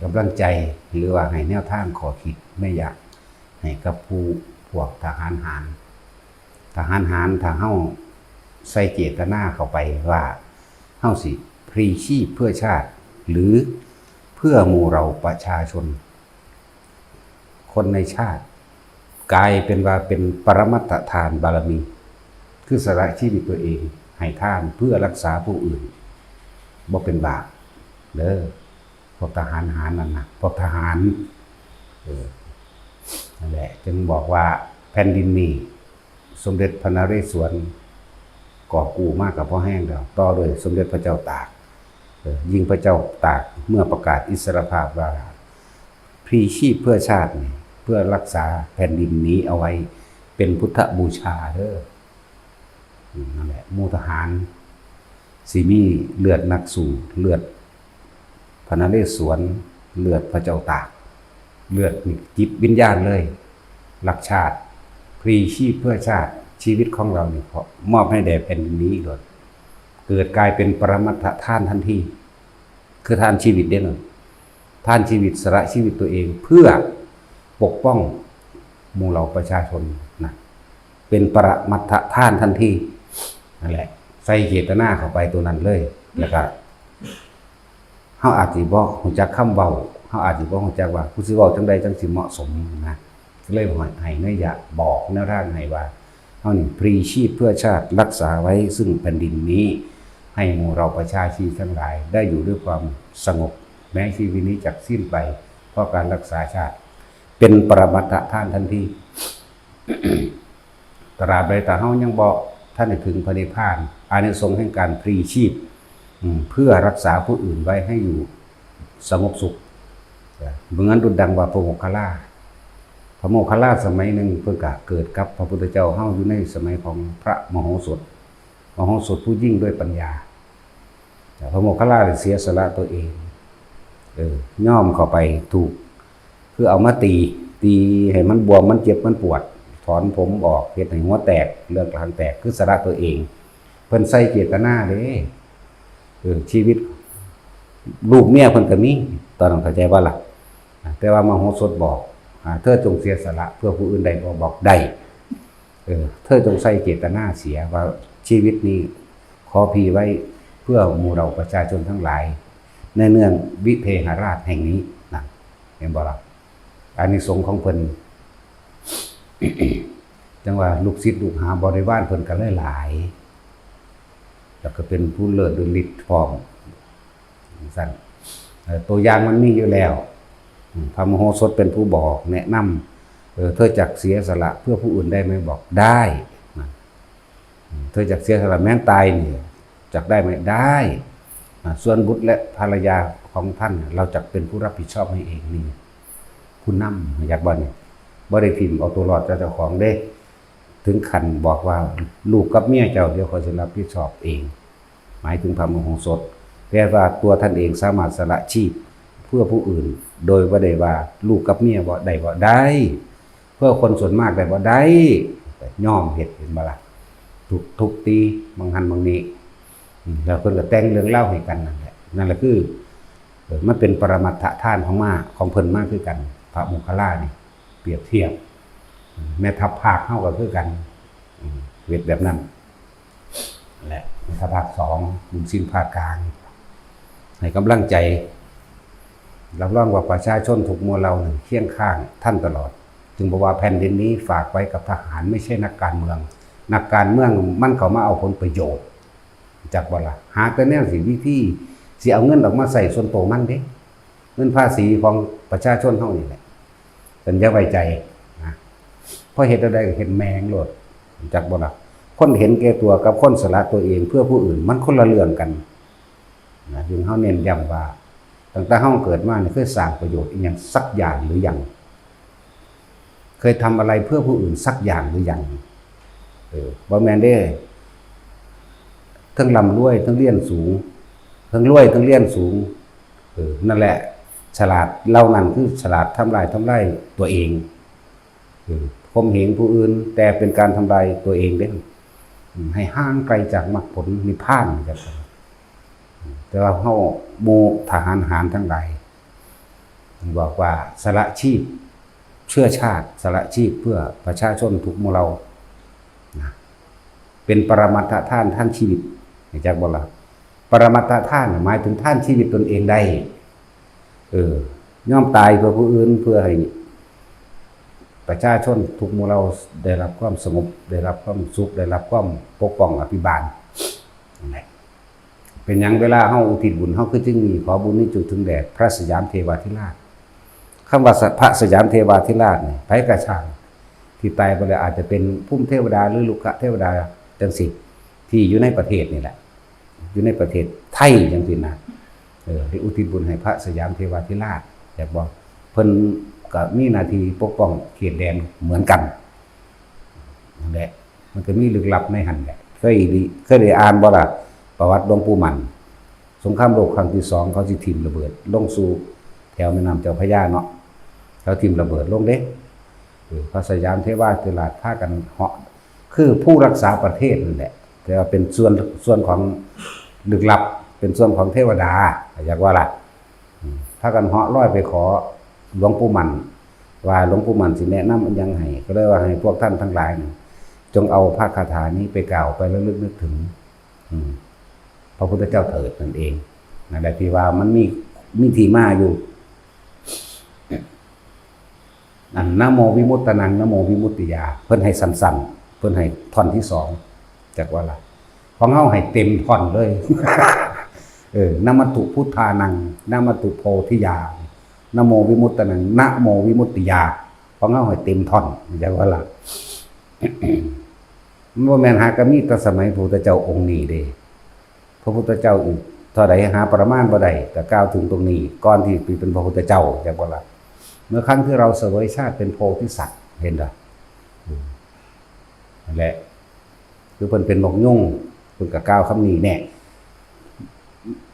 กำลังใจหรือว่าให้แนวทางขอคิดไม่อยากให้กับผู้พวกทหารหารถ้าเฮาใส่เจตนาเข้าไปว่าเฮาสิพลีชีพเพื่อชาติหรือเพื่อหมู่เราประชาชนคนในชาติกลายเป็นว่าเป็นปรมัตถทานบารมีคือสละชีวิตตัวเองให้ทานเพื่อรักษาผู้อื่นบ่เป็นบาปเด้อพวกทหารนั่นนะพวกทหารนั่นแหละจึงบอกว่าแผ่นดินนี้สมเด็จพระนเรศวรก่อกู้มากกับพ่อแห้งแล้วต่อโดยสมเด็จพระเจ้าตากยิ่งพระเจ้าตากเมื่อประกาศอิสรภาพว่าพลีชีพเพื่อชาติเพื่อรักษาแผ่นดินนี้เอาไว้เป็นพุทธบูชาเด้อนั่นแหละหมู่ทหารสิมีเลือดนักสู้เลือดพระนเรศวรเลือดพระเจ้าตากเลือดจิตวิญญาณเลยรักชาติพลีชีพเพื่อชาติชีวิตของเราเนี่ยมอบให้แด่แผ่นดินนี้โดยเกิดกลายเป็นปรมัตถทานทันทีคือทานชีวิตเด่นทานชีวิตสละชีวิตตัวเองเพื่อปกป้องหมู่เราประชาชนนะเป็นปรมัตถทานทันทีนั่นแหละใส่เจตนาเข้าไปตัวนั้นเลยแล้วก็เฮาอาจสิบ่ฮู้จักคำเว้าเฮาอาจสิบ่ฮู้จักว่าผู้สิเว้าจังใดจังสิเหมาะสมนะก็เลยให้เนื้ออยากบอกแนวทางให้ว่าเฮานี่พลีชีพเพื่อชาติรักษาไว้ซึ่งแผ่นดินนี้ให้หมู่เราประชาชนทั้งหลายได้อยู่ด้วยความสงบแม้ชีวิตนี้จักสิ้นไปเพราะการรักษาชาติเป็นปรมัตถทานทันที ตราบใดแต่เฮายังบ่ท่านถึงพระนิพพานอานิสงส์แห่งการพลีชีพเพื่อรักษาผู้อื่นไว้ให้อยู่สงบสุขเหมือนดุจดังว่าพระโมคคัลลาสมัยหนึ่งเพิ่งเกิดกับพระพุทธเจ้าเฮาอยู่ในสมัยของพระมโหสถผู้ยิ่งด้วยปัญญาพระโมคคัลลาเสียสละตัวเองย่อมเข้าไปถูกคือเอามาตีให้มันบวมมันเจ็บมันปวดถอนผมออกเฮ็ดให้หัวแตกเลือดกลางแตกคือสละตัวเองเพิ่นใส่เจตนาเด้ชีวิตลูกเมียเพิ่นก็มีตอนนั้นเข้าใจว่าล่ะแต่ว่ามโหสถบอกเธอจงเสียสละเพื่อผู้อื่นใดบ่บอกได้เธอจงใส่เจตนาเสียว่าชีวิตนี้ขอพีไว้เพื่อหมู่เราประชาชนทั้งหลายในเนื่องวิเทหราชแห่งนี้นะเห็นบ่ล่ะอานิสงส์ของเพิ่น จังว่าลูกศิษย์ลูกหาบริวารเพิ่นก็หลายแล้วก็เป็นผู้เลิศด้วยฤทธิ์พร้อมสั่นตัวอย่างมันมีอยู่แล้วพระมโหสถเป็นผู้บอกแนะนำเธอจักเสียสละเพื่อผู้อื่นได้ไหมบอกได้เธอจักเสียสละแม้ตายนี่จักได้ไหมได้ส่วนบุตรและภรรยาของท่านเราจักเป็นผู้รับผิดชอบให้เองนี่ผู้นำอยากบ่เนี่ยบ่ได้พิมพ์เอาตัวรอดเจ้าของเด้ถึงขันบอกว่าลูกกับเมียเจ้าเดี๋ยวเขาจะรับผิดชอบเองหมายถึงพระมโหสถแปลว่าตัวท่านเองสามารถสละชีพเพื่อผู้อื่นโดยว่าได้ว่าลูกกับเมียบ่ได้บ่ได้เพื่อคนส่วนมากได้บ่ได้ย่อมเห็นบ่ล่ะทุกตีบางหันบางนี้แล้วเพิ่นก็แต่งเรื่องเล่าให้กันนั่นแหละคือมันเป็นปรมัตถทานของเพิ่นมากคือกันพระโมคคัลลานี่เปรียบเทียบแม่ทัพภาคเข้ากับคือกันเวทแบบนั้นแหละแม่ทัพภาค2บุญสิ้นภาคกลางให้กำลังใจรับรองว่าประชาชนทุกหมู่เหล่าเคียงข้างท่านตลอดจึงบอกว่าแผ่นดินนี้ฝากไว้กับทหารไม่ใช่นักการเมืองมันเข้ามาเอาผลประโยชน์จากบ่ล่ะหาแต่แนววิธีสิเอาเงินออกมาใส่ส่วนตัวมันเด้เงินภาษีของประชาชนเฮานี่แหละเป็นอย่าไว้ใจนะเพราะเหตุใดก็เห็นแมงโลดจากบ่ล่ะคนเห็นแก่ตัวกับคนสละตัวเองเพื่อผู้อื่นมันคนละเรื่องกันนะจึงเฮาเน้นย้ำว่าตั้งแต่เฮาเกิดมาเนี่ยเคยสร้างประโยชน์อีหยังสักอย่างหรือยังเคยทำอะไรเพื่อผู้อื่นสักอย่างหรือยังบ่แม่นเด้ทั้งร่ำรวยทั้งเรียนสูงทั้งรวยทั้งเรียนสูงนั่นแหละฉลาดเล่านั้นคือฉลาดทำลายตัวเองข่มเหงผู้อื่นแต่เป็นการทำลายตัวเองเด้ให้ห่างไกลจากมรรคผลนิพพานแต่ว่าเฮาหมู่ทหารทั้งหลาย บอกว่าสละชีพเชื่อชาติสละชีพเพื่อประชาชนทุกหมู่เรานะเป็นปรมัตถท่านท่านชีวิตจากบอกละปรมัตถท่านหมายถึงท่านชีวิตตนเองได้ย่อมตายเพื่อผู้อื่นเพื่อให้ประชาชนทุกหมู่เราได้รับความสงบได้รับความสุขได้รับความปกป้องอภิบาลเป็นอย่างเวลาเฮาอุทิศบุญเฮาคือจึงมีขอบุญนี้จงถึงแด่พระสยามเทวาธิราชคำว่าพระสยามเทวาธิราชเนี่ยไผกระช่างที่ตายไปแล้วอาจจะเป็นพุ่มเทวดาหรือลูกขเทวดาจังสิที่อยู่ในประเทศนี่แหละอยู่ในประเทศไทยจังซี่นะได้อุทิศบุญให้พระสยามเทวาธิราชอยากบอกเพิ่นก็มีหน้าที่ปกป้องเขตแดนเหมือนกันนั่นแหละมันก็มีลึกลับในหันแหละเคยได้อ่านบ่ล่ะประวัติหลวงปู่มั่นสงครามโลกครั้งที่2เขาสิทิ่มระเบิดลงสู่แถวแม่น้ำเจ้าพระยาเนาะเขาทิ่มระเบิดลงเด้พระสยามเทวาธิราชพากันเหาะคือผู้รักษาประเทศนั่นแหละแต่ว่าเป็นส่วนของลึกลับเป็นส่วนของเทวดาอยากว่าล่ะพากันเหาะลอยไปขอหลวงปู่มั่นว่าหลวงปู่มั่นสิแนะนำอันยังให้ก็เลยว่าให้พวกท่านทั้งหลายจงเอาพระคาถานี้ไปกล่าวไประลึกนึกถึงพระพุทธเจ้าเถิดนั่นเองนั่นแหละที่ว่ามันมีที่มาอยู่นะโมวิมุตตนังนะโมวิมุตติยาเพิ่นให้สั้นๆเพิ่นให้ท่อนที่2จากว่าล่ะของเฮาให้เต็มท่อนเลยนะมัตถุพุทธานังนะมัตถุโพธิยานะโมวิมุตตนังนะโมวิมุตติยาของเฮาให้เต็มท่อนจากว่าล่ะบ่แม่นหากมีแต่สมัยพระพุทธเจ้าองค์นี้เด้พระพุทธเจ้าอีกเท่าใดหาประมาณบ่ได้ก็กล่าวถึงตรงนี้ก่อนที่เป็นพระพุทธเจ้าจากว่าล่ะเมื่อครั้งที่เราเสวยชาติเป็นโพธิสัตว์เห็นบ่นั่นแหละคือเพิ่นเป็นนกยุงเพิ่นก็กล่าวคำนี้แน่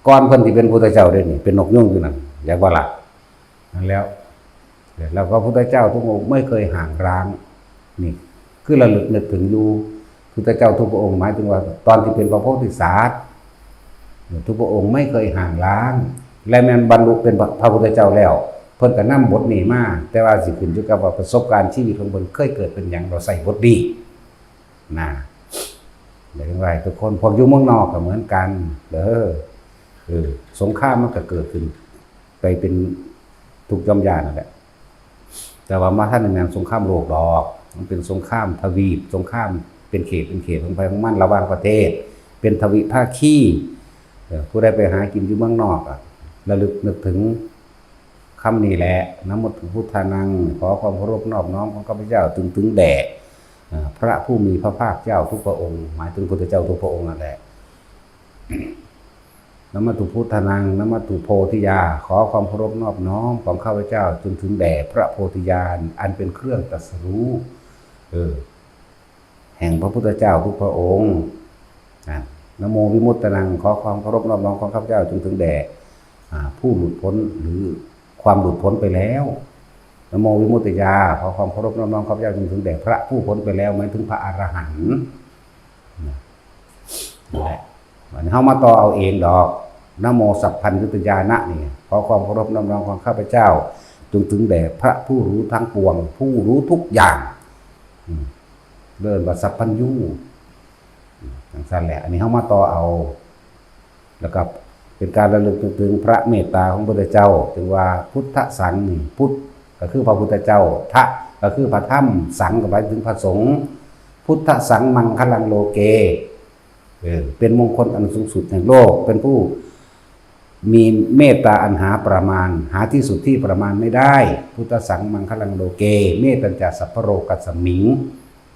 ก่อนเพิ่นที่เป็นพระพุทธเจ้าเด้นี่เป็นนกยุงอยู่นั่นอยากว่าล่ะนั่นแล้วก็พระพุทธเจ้าทุกองค์ไม่เคยห่างร้างนี่คือระลึกนึกถึงอยู่พุทธเจ้าทุกพระองค์หมายถึงว่าตอนที่เป็นพระโพธิสัตว์ทุกพระองค์ไม่เคยห่างร้างและแม้นบรรลุเป็นพระพุทธเจ้าแล้วเพิ่นก็นำบทนี้มาแต่ว่าสิขึ้นอยู่กับว่าประสบการณ์ชีวิตของเพิ่นเคยเกิดเป็นหยังเราใส่บทดีนะเดี๋ยวไว้ทุกคนพวกอยู่เมืองนอกก็เหมือนกันสงครามมันก็เกิดขึ้นไปเป็นทุกย่อมยานั่นแหละแต่ว่ามาท่านในสงครามโลกดอกมันเป็นสงครามทวีปสงครามเป็นเขตของไปของมันระหว่างประเทศเป็นทวิภาคีผู้ใดไปหากินอยู่เมืองนอกระลึกนึกถึงคำนี้แหละนะโมพุทธานังขอความเคารพนอบน้อมของข้าพเจ้าถึงแด่พระผู้มีพระภาคเจ้าทุกพระองค์หมายถึงพุทธเจ้าทุกพระองค์นั่นแหละนะโมพุทธานังนะโมโพธิยาขอความเคารพนอบน้อมของข้าพเจ้าถึงแด่พระโพธิญาณอันเป็นเครื่องตรัสรู้แห่งพระพุทธเจ้าทุกพระองค์นะโมวิมุตตนังขอความเคารพนอบน้อมของข้าพเจ้าถึงแด่ผู้หลุดพ้นหรือความหลุดพ้นไปแล้วนะโมวิมุตติยาขอความเคารพนอบน้อมข้าพเจ้าถึงแด่พระผู้พ้นไปแล้วหมายถึงพระอรหันต์นั่นแหละวันนี้เฮามาต่อเอาเองดอกนะโมสัพพัญญุตญาณะนี่ขอความเคารพนอบน้อมของข้าพเจ้าถึงแด่พระผู้รู้ทั้งปวงผู้รู้ทุกอย่างเดินว่าสัพพัญญูอย่างนั้นแหละอันนี้เฮามาต่อเอาแล้วก็เป็นการระลึกถึงพระเมตตาของพระพุทธเจ้าถึงว่าพุทธสังฆ์นี่พุทธก็คือพระพุทธเจ้าทะก็คือพระธรรมสังฆ์ก็หมายถึงพระสงฆ์พุทธสังฆ์มังคลังโลเกเป็นมงคลอันสูงสุดแห่งโลกเป็นผู้มีเมตตาอันหาประมาณหาที่สุดที่ประมาณไม่ได้พุทธสังฆ์มังคลังโลเกเมตตัญจสัพพโรกัสสมิง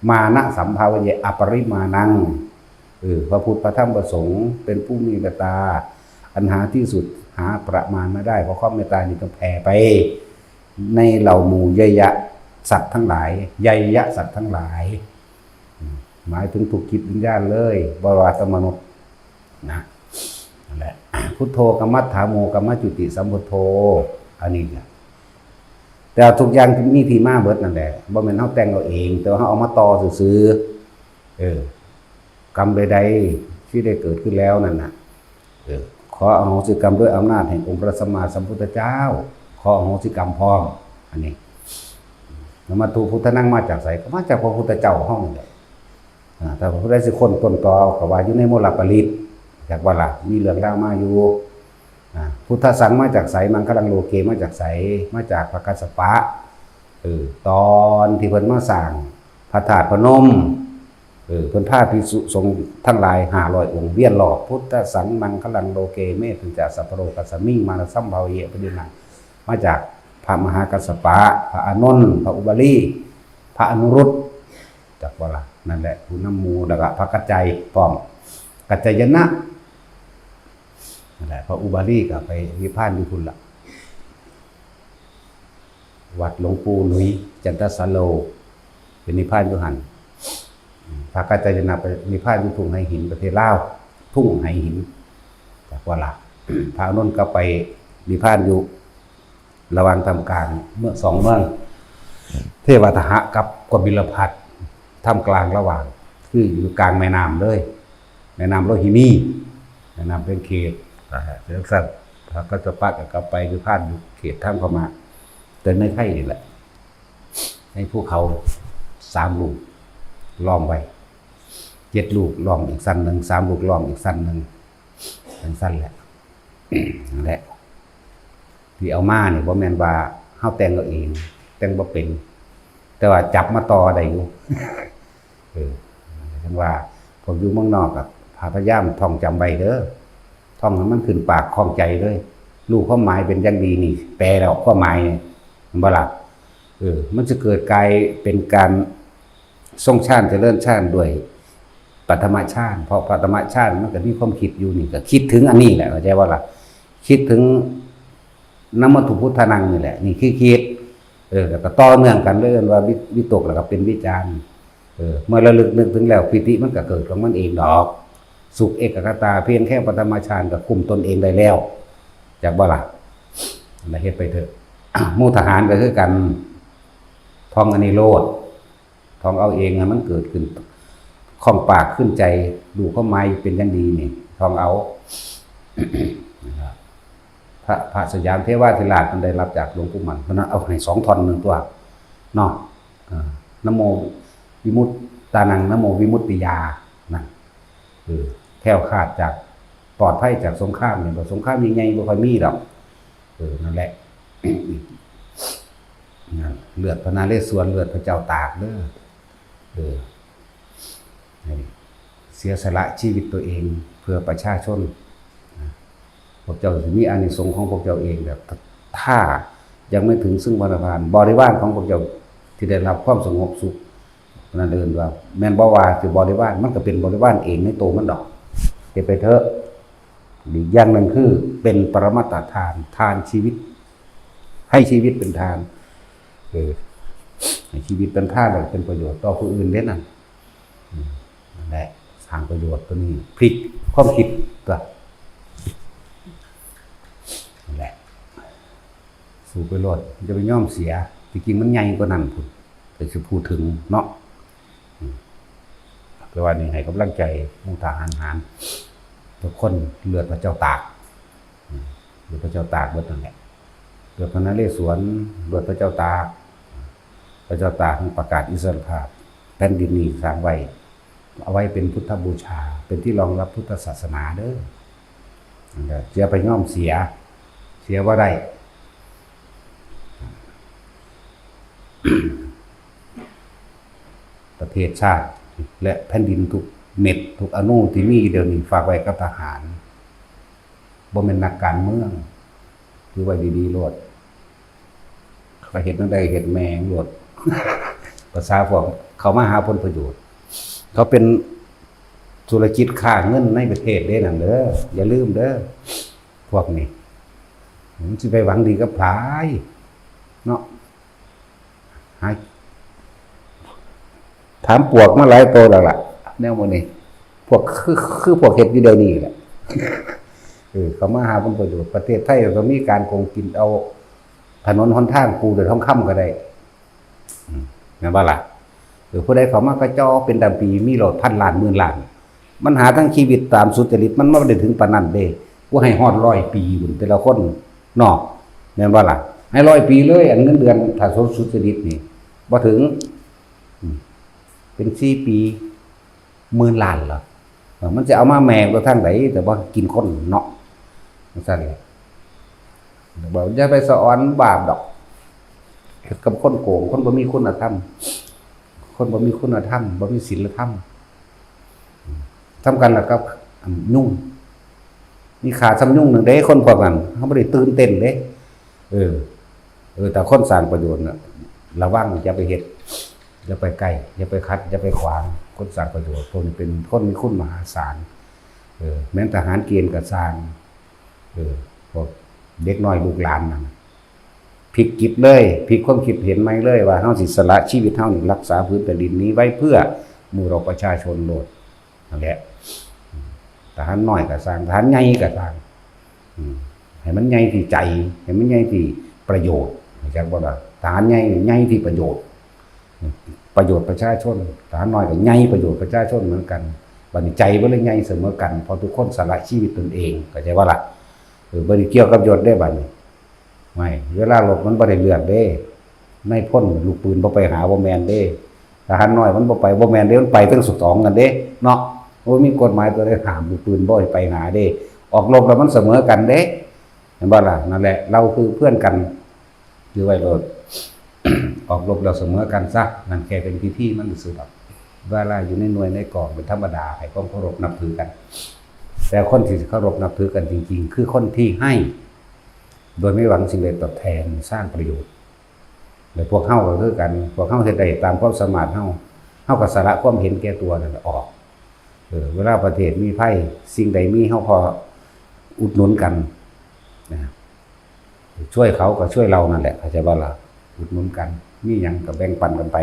มานะสัมภาวเยอปริมาณังพระพุทธพระธรรมพระสงฆ์เป็นผู้มีเมตตาอันหาที่สุดหาประมาณไม่ได้เพราะความเมตตานี้ต้องแผ่ไปในเหล่าหมู่เยยะสัตว์ทั้งหลายเยยะสัตว์ทั้งหลายหมายถึงทุกจิตวิญญาณเลยบวรมนุษย์นะนั่นแหละพุทโธกัมมัฏฐาโมกัมมัจจุติสัมพุทโธอันนี้เนี่ยแต่ทุกอย่างมีที่มาเบิดนั่นแหละบ่แม่นเฮาแต่งเอาเองแต่ว่าเฮาเอามาต่อซื่อกรรมใดๆที่ได้เกิดขึ้นแล้วนั่นน่ะขออโหสิกรรมด้วยอำนาจแห่งองค์พระสัมมาสัมพุทธเจ้าข ขออโหสิกรรมพร้อมอันนี้นามตูพุทธนังมาจากไสก็มาจากพระพุทธเจ้าห้องนี่แหละแต่พระพุทธสิคนต้นตอก็ว่าอยู่ในโมลปริตจากว่าล่ะมีเรื่องเล่ามาอยู่พุทธสังมาจากไสมังคลังโลเกมาจากไสมาจากพระกัสสปะตอนที่เพิ่นมาสร้างพระธาตุพนมเพิ่นพาภิกษุสงฆ์ทั้งหลาย500องค์เวียนรอบพุทธสังมังคลังโลเกเมตุจาสัพพโรกัสสมิงมานะสัมภาวเยปดินังมาจากพระมหากัสสปะพระอานนท์พระอุบาลีพระอนุรุตจากว่าล่ะนั่นแหละผู้นำหมู่แล้วก็พระกัจจัยพร้อมกัจจายนะนั่นแหละพระอุบาลีก็ไปนิพพานอยู่พุ่นล่ะวัดหลวงปู่หนุยจันทสโลเป็นนิพพานอยู่หั่นพระกัจจายนะไปนิพพานอยู่ทุ่งไหหินประเทศลาวทุ่งไหหินจากว่าล่ะพระอานนท์ก็ไปนิพพานอยู่ระหว่างทำกลางเมื่อ2เมืองเทวทหะกับกบิลพัสท่ามกลางระหว่างคืออยู่กลางแม่น้ำเลยแม่น้ำโลหินีแม่น้ำเป็นเขตเรื่องสั้นพระกัสสปะก็ไปคือผ่านอยู่เขตท่ามเข้ามาแต่ในไทยนี่แหละในภูเขา3ลูกล้อมไว้7ลูกล้อมอีกสั้นหนึ่ง3ลูกล้อมอีกสั้นหนึ่งเป็นสั้นแหละนั่นแหละที่เอามาเนี่ยบ่แม่นว่าเฮาแต่งเอาเองแต่งบ่เป็นแต่ว่าจับมาต่อได้อยู่จังว่าผมอยู่เมืองนอกกับพยายามท่องจำไว้เด้อท่องให้มันขึ้นปากคล่องใจเลยรู้ความหมายเป็นอย่างดีนี่แปลแล้วความหมายมันบ่ล่ะมันจะเกิดกลายเป็นการทรงชาติเจริญชาติด้วยปฐมชาติเพราะปฐมชาติมันก็มีความคิดอยู่นี่ก็คิดถึงอันนี้แหละเข้าใจว่าล่ะคิดถึงนามตุพุทธนังนี่แหละนี่คือคิดแล้วก็ต่อเนื่องกันเรื่องว่าวิตกแล้วก็เป็นวิจารณ์เมื่อระลึกนึกถึงแล้วปิติมันก็เกิดของมันเองดอกสุขเอกคตาเพียงแค่ปฐมฌานก็คุมตนเองได้แล้วจากบ่ล่ะแล้วเฮ็ดไปเถอะ หมู่ทหารก็คือกันท่องอันนี้โลดท่องเอาเองให้มันเกิดขึ้นคล่องปากขึ้นใจดูเข้าไม้เป็นอย่างดีนี่ท่องเอา พระสยามเทวาธิราชมันได้รับจากหลวงปู่มันเพราะนั้นเอาให้2 ท่อน1ตัวเนาะนะโมวิมุตตานังนะโมวิมุตติยานั่นแคล้วคลาดจากปลอดภัยจากสงครามเนี่ยบ่สงครามยังไงบ่ค่อยมีดอกนั่นแหละ เลือดพระนเรศวรเลือดพระเจ้าตากเด้อเสียสละชีวิตตัวเองเพื่อประชาชนพวกเจ้าจะมีอานิสงส์ของพวกเจ้าเองแบบถ้ายังไม่ถึงซึ่งบริวารของพวกเจ้าที่ได้รับความสงบสุขนั่นเอิ้นว่าแม่นบ่ว่าคือบริวารมันก็เป็นบริวารเองในตัวมันดอกเฮ็ดไปเถอะอีกอย่างนึงคือเป็นปรมัตถทานทานชีวิตให้ชีวิตเป็นทานให้ชีวิตเป็นทานแล้วเป็นประโยชน์ต่อผู้อื่นเด้นั่นนั่นแหละสร้างประโยชน์ตัวนี้พลิกความคิดตัวนั่นแหละสู่ไปรอดจะไปย่อมเสียจริงๆมันใหญ่กว่านั้นพุ่นแต่สิพูดถึงเนาะแต่ว่านี่ให้กำลังใจหมู่ทหารทุกคนเลือดพระเจ้าตากเลือดพระเจ้าตากเบิดนั่นแหละเลือดพระนเรศวรเลือดพระเจ้าตากพระเจ้าตากประกาศอิสรภาพแผ่นดินนี้สร้างไว้เอาไว้เป็นพุทธบูชาเป็นที่รองรับพุทธศาสนาเด้ออย่าไปย่อมเสียว่าได้ ประเทศชาติและแผ่นดินทุกเม็ดทุกอนูที่มีเดี๋ยวนี้ฝากไว้กับทหารบ่แม่นนักการเมืองคือไว้ดีๆโลดเขาเฮ็ดจังได๋เฮ็ดแม่งโลด ภาษาพวกเขามาหาผลประโยชน์เขาเป็นธุรกิจค้าเงินในประเทศเด้นั่นเด้ออย่าลืมเด้อพวกนี้มันสิไปหวังดีกับไผเนาะถามปวกมาหลายตัวแล้วล่ะแนวโมนี่พวกคือพวกเห็ดอยู่เดี๋ยวนี้แหละเขามาหาผลประโยชน์ประเทศไทยก็มีการโกงกินเอาถนนหนทางปูด้วยทองคำก็ได้งั้นว่าล่ะผู้ใดเขามากระจอเป็นดำปีมีโหลดพันล้านหมื่นล้านมันหาทั้งชีวิตตามสุจริตมันไม่ได้ถึงปานนั้นเด้ว่าให้ฮอด100 ปีบุญแต่ละคนนอกงั้นว่าล่ะ ให้100 ปีเลยอันเงินเดือนถ้าสุจริตนี่บ่ถึงเป็น4 ปี10,000 ล้านเหรอมันจะเอามาแม่ก็ทางไหนแต่ว่ากินคนเนาะสั่นแหละบอกอย่าไปสอนบาปดอกกับคนโกงคนบ่มีคุณธรรมคนบ่มีคุณธรรมบ่มีศีลธรรมทำกันแล้วก็ยุ่งมีขาซ้ำยุ่งหนึ่งเด้คนพวกนั้นเขาบ่ได้ตื่นเต้นเด้แต่คนสร้างประโยชน์น่ะระวังอย่าไปเฮ็ดอย่าไปใกล้อย่าไปคัดอย่าไปขวางคนสร้างประโยชน์พวกนี้เป็นคนมีคุณมหาศาลแม้ทหารเกณฑ์ก็สร้างพวกเด็กน้อยลูกหลานนั่นพลิกจิตเลยพลิกความคิดเห็นใหม่เลยว่าเฮาสิสละชีวิตเฮานี่รักษาพื้นแผ่นดินนี้ไว้เพื่อหมู่เราประชาชนโลดนั่นแหละทหารน้อยก็สร้างทหารใหญ่ก็สร้างให้มันใหญ่ที่ใจให้มันใหญ่ที่ประโยชน์จักบ่ล่ะทหารใหญ่ใหญ่ที่ประโยชน์ประชาชนทหารน้อยก็ใหญ่ประโยชน์ประชาชนเหมือนกันบัดนี้ใจบ่เลยใหญ่เสมอกันเพราะทุกคนสละชีวิตตนเองเข้าใจบ่ล่ะบ่ได้เกี่ยวกับยศได้บัดนี้ไม่เวลารบมันบ่ได้เลือกเด้ในพ่นลูกปืนบ่ไปหาบ่แม่นเด้ทหารน้อยมันบ่ไปบ่แม่นเด้มันไปทั้ง12กันเด้เนาะบ่มีกฎหมายตัวใดห้ามลูกปืนบ่ให้ไปหาเด้ออกรบแล้วมันเสมอกันเด้เห็นบ่ล่ะนั่นแหละเราคือเพื่อนกันอยู่ไว้โลด ออกรบแล้วเสมอกันซะนั่นแค่เป็นพิธีมันซื่อๆดอกเวลาอยู่ในหน่วยในกองเป็นธรรมดาให้ความเคารพนับถือกันแต่คนที่เคารพนับถือกันจริงๆคือคนที่ให้โดยไม่หวังสิ่งใดตอบแทนสร้างประโยชน์แต่พวกเฮาก็คือกันพวกเฮาเฮ็ดได้ตามความสามารถเฮาก็สละความเห็นแก่ตัวนั่นออกเวลาประเทศมีภัยสิ่งใดมีเฮาพออุดหนุนกันนะช่วยเขาก็ช่วยเรานั่นแหละเข้าใจบ่ล่ะอุดหนุนกันมีหยังก็แบ่งปันกันไป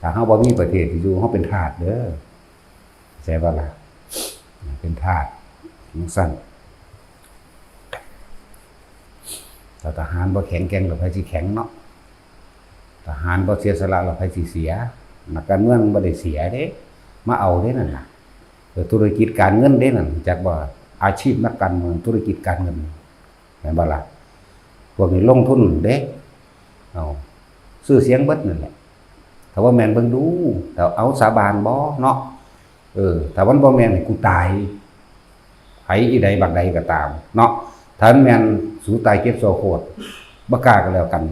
ถ้าเฮาบ่มีประเทศที่อยู่เฮาเป็นทาสเด้อเข้าใจบ่ล่ะเป็นทาสจังซั่นถ้าทหารบ่แข็งแกร่งแล้วไผสิแข็งเนาะทหารบ่เสียสละแล้วไผสิเสียนักการเมืองบ่ได้เสียเด้มาเอาเด้นั่นน่ะธุรกิจการเงินเด้นั่นจักว่าอาชีพนักการเมืองธุรกิจการเงินแม่นบ่ล่ะพวกนี้ลงทุนเด้เอาซื้อเสียงเบิดนั่นแหละถ้าว่าแม่นเบิ่งดูถ้าเอาสาบานบ่เนาะถ้ามันบ่แม่นให้กูตายไผอีใดบักใดก็ตามเนาะถ้าแม่นสู้ตายเก็บโซโคตรบ่กล้าก็แล้วกัน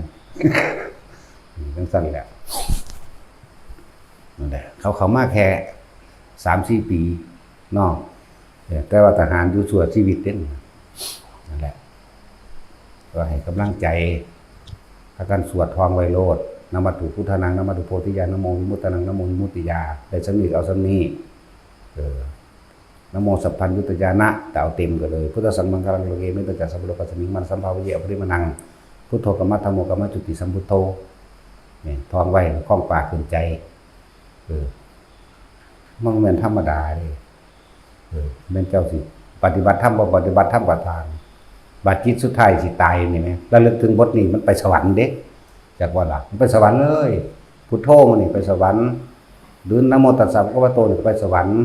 จังซั่นแหละนั่นแหละเขามาแค่ 3-4 ปีเนาะแต่ว่าทหารอยู่ชั่วชีวิตเด้นั่นแหละก็ให้กำลังใจพากันสวดทองไวโรจน์นะมัตถุพุทธานังนะมัตถุโพธิญาณนะโมวิมุตตังนะโมวิมุตติยาได้สำนึกเอาสำนี้นะโมสัพพัญญุตญาณะแต่เอาเต็มกันเลยพุทธสัมมังคลังโลเกมิตจัสสัพพะโลกัสมิงมันสัมภาวะเยอภริมนังพุทโธกัมมัตธัมโมกัมมัจจุติสัมพุทโธนี่ทองไว้คล้องปากขึ้นใจมันเหมือนธรรมดาเลยเป็นเจ้าสิปฏิบัติธรรมบ่ปฏิบัติธรรมกับทางบาดจิตสุดท้ายสิตายนี่ไหมระลึกถึงบทนี้มันไปสวรรค์เด้จากว่าล่ะมันไปสวรรค์เลยพุทโธมันนี่ไปสวรรค์หรือนะโมตัสสะภะคะวะโตนี่ไปสวรรค์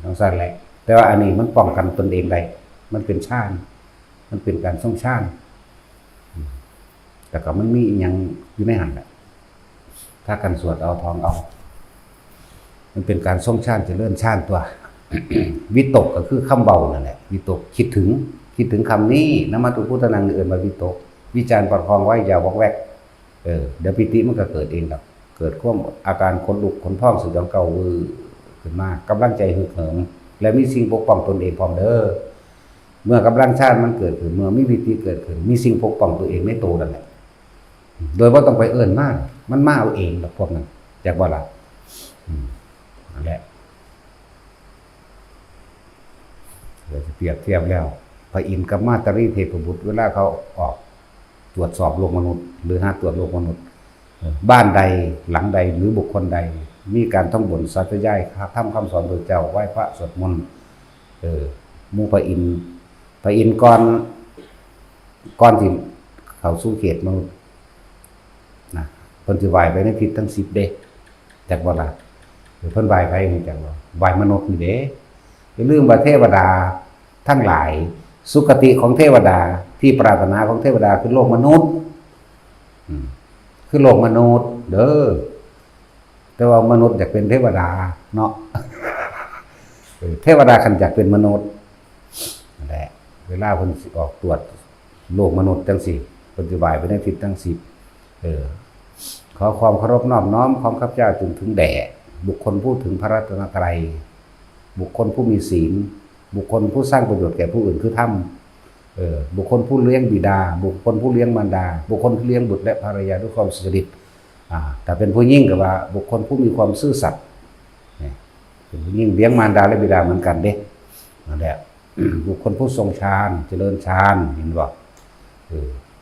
ทั้งสั้นแหละแต่ว่าอันนี้มันป้องกันตนเองได้มันเป็นฌานมันเป็นการทรงฌานแต่ก็มันมีอีหยังอยู่ในหันแหละถ้ากันสวดเอาทองเอามันเป็นการทรงฌานเจริญฌานตัว วิตกก็คือคำเบานั่นแหละวิตกคิดถึงคำนี้นะมัตถุพุทธนังเอื่นมาวิตกวิจารณ์ประคองไว้อย่าวอกแวกเดี๋ยวปิติมันก็เกิดเองหรอกเกิดความอาการขนลุกขนพองสุดยอดเก่าขึ้นมากำลังใจฮึกเหิมและมีสิ่งปกป้องตนเองพร้อมเด้อเมื่อกำลังชาติมันเกิดขึ้นเมื่อมีปิติเกิดขึ้นมีสิ่งปกป้องตัวเองในตัวนั่นแหละโดยว่าต้องไปเอิ้นมากมันมาเอาเองหรอกพวกนั้นจากว่าล่ะนั่นแหละเราจะเปรียบเทียบแล้วพระอินทร์กับมาตรีเทพบุตรเวลาเขาออกตรวจสอบโลกมนุษย์หรือหาตรวจโลกมนุษย์บ้านใดหลังใดหรือบุคคลใดมีการท่องบนสัตยายทำคำสอนโดยเจ้าไหว้พระสวดมนต์มูพระอินทร์ก่อนที่เขาสู้เขตมนุษย์นะเพิ่นสิไหว้ไปในทิศทั้ง10เด้จากบ่ล่ะหรือเพิ่นไหว้ไปนี่จังว่าไหว้มนุษย์นี่เด้อย่าลืมว่าเทวดาทั้งหลายสุคติของเทวดา ที่ปรารถนาของเทวดาคือโลกมนุษย์คือโลกมนุษย์เด้อแต่ว่ามนุษย์อยากเป็นเทวดาเนาะเทวดาคันอยากเป็นมนุษย์นั่นแหละเวลาเพิ่นสิออกตรวจโลกมนุษย์จังซี่เพิ่นสิบายไปในทิศทั้ง10ขอความเคารพนอบน้อมของข้าพเจ้าถึงแด่บุคคลผู้ถึงพระรัตนตรัยบุคคลผู้มีศีลบุคคลผู้สร้างประโยชน์แก่ผู้อื่นคือธรรมบุคคลผู้เลี้ยงบิดาบุคคลผู้เลี้ยงมารดาบุคคลผู้เลี้ยงบุตรและภรรยาด้วยความสุจริตแต่เป็นผู้ยิ่งก็ว่าบุคคลผู้มีความซื่อสัตย์เป็นผู้ยิ่งเลี้ยงมารดาและบิดาเหมือนกันเด้นั่นแหละบุคคลผู้ทรงฌานเจริญฌานเห็นบ่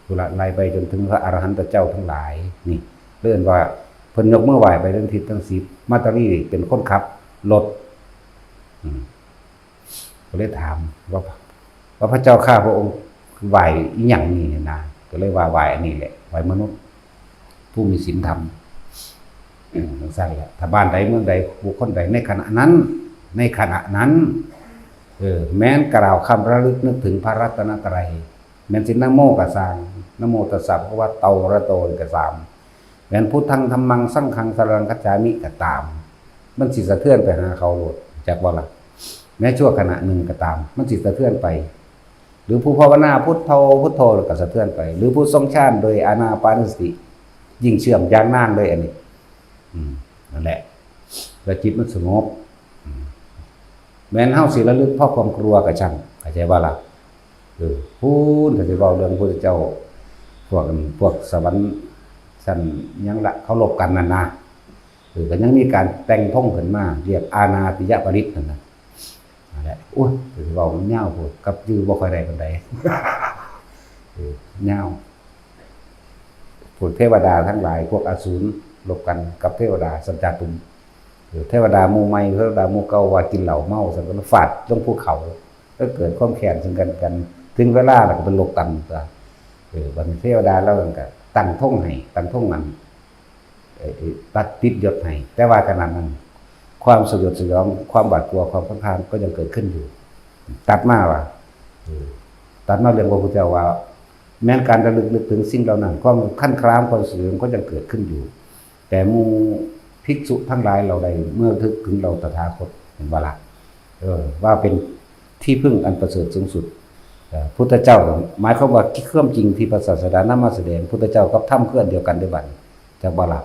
กุละไล่ไปจนถึงพระอรหันตเจ้าทั้งหลายนี่เลื่อนว่าเพิ่นยกมือไหว้ไปทั้งทิศทั้ง10มาตารีเป็นคนขับรถก็เลยถามว่าพระเจ้าข้าพระองค์ไหว้อีหยังนี่นะก็เลยว่าไหว้อันนี้แหละไหว้มนุษย์ผู้มีศีลธรรมใช่แล้วถ้าบ้านใดเมืองใดบุคคลใดในขณะนั้นแม้นกล่าวคำระลึกนึกถึงพระรัตนตรัยแม้นสินะโมกะสร้างนะโมตัสสะภะคะวะโตอะระหะโตกะสามแม้นพุทธังธัมมังสังฆังสรณังคัจฉามิก็ตามมันสิสะเทือนไปหาเขาโลดจากบ่ล่ะแม้ชั่วขณะหนึ่งก็ตามมันสิสะเทือนไปหรือผู้ภาวนาพุทโธก็สะเทือนไปหรือผู้ทรงฌานโดยอานาปานสติยิ่งเชื่อมอย่างนานเลยอันนี้นั่นแหละแล้วจิตมันสงบแม้นเฮาสิระลึกเพราะความกลัวก็ช่างเข้าใจบ่ล่ะพูดถ้าสิเว้าเรื่องพระพุทธเจ้าพวกสวรรค์ชั้นยังละเคารพกันนั่นนะก็ยังมีการแต่งท่องขึ้นมาเรียกอาณาติยปริตนั่นน่ะนั่นแหละโอ้ยสิเว้ามันยาวโพดกับยือบ่ค่อยได้ปานใดยาวพวกเทวดาทั้งหลายพวกอสูรรบกันกับเทวดาสัจจตุมเทวดาหมู่ใหม่เทวดาหมู่เก่าว่ากินเหล้าเมาสันก็ฟาดลงภูเขาแล้วเกิดความแค้นซึ่งกันถึงเวลาแล้วก็เป็นโลกตันซะบัดนี้เทวดาแล้วก็ตั้งท่งให้ตั้งท่งนั้นตัดติดยศให้แต่ว่าขณะนั้นความสยดสยองความบาดกลัวความคังคานก็ยังเกิดขึ้นอยู่ตัดมาเรื่องพระพุทธเจ้าว่าแม้นการระลึกนึกถึงสิ่งเหล่านั้นความขั้นครามความสยดก็ยังเกิดขึ้นอยู่แต่หมู่ภิกษุทั้งหลายเราได้เมื่อทึกถึงเราตถาคตเห็นว่าล่ะว่าเป็นที่พึ่งอันประเสริฐสูงสุดพุทธเจ้าหมายความว่าเครื่องจริงที่พระศาสดานำมาแสดงพุทธเจ้ากับธรรมเคลื่อนเดียวกันได้บัดจากบ่ล่ะ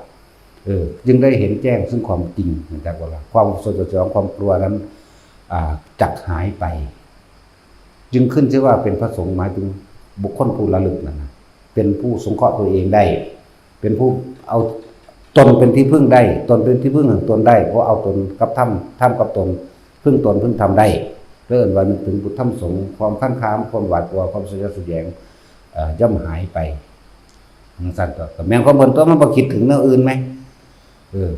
จึงได้เห็นแจ้งซึ่งความจริงจากบ่ล่ะความสยดสยองความกลัวนั้นจักหายไปจึงขึ้นชื่อว่าเป็นพระสงฆ์หมายถึงบุคคลผู้ระลึกนั่นนะเป็นผู้สงเคราะห์ตัวเองได้เป็นผู้เอาตนเป็นที่พึ่งได้ตนเป็นที่พึ่งของตนได้เพราะเอาตนกับธรรมกับตนพึ่งตนพึ่งธรรมได้เริ่มว่านึกถึงพุทธธรรมสงฆ์ความคันค้านความหวาดกลัวความสยดสยองย่อมหายไปสั่นก็แม้ความเบิ่นตัวมันบ่คิดถึงเรื่องอื่นไหม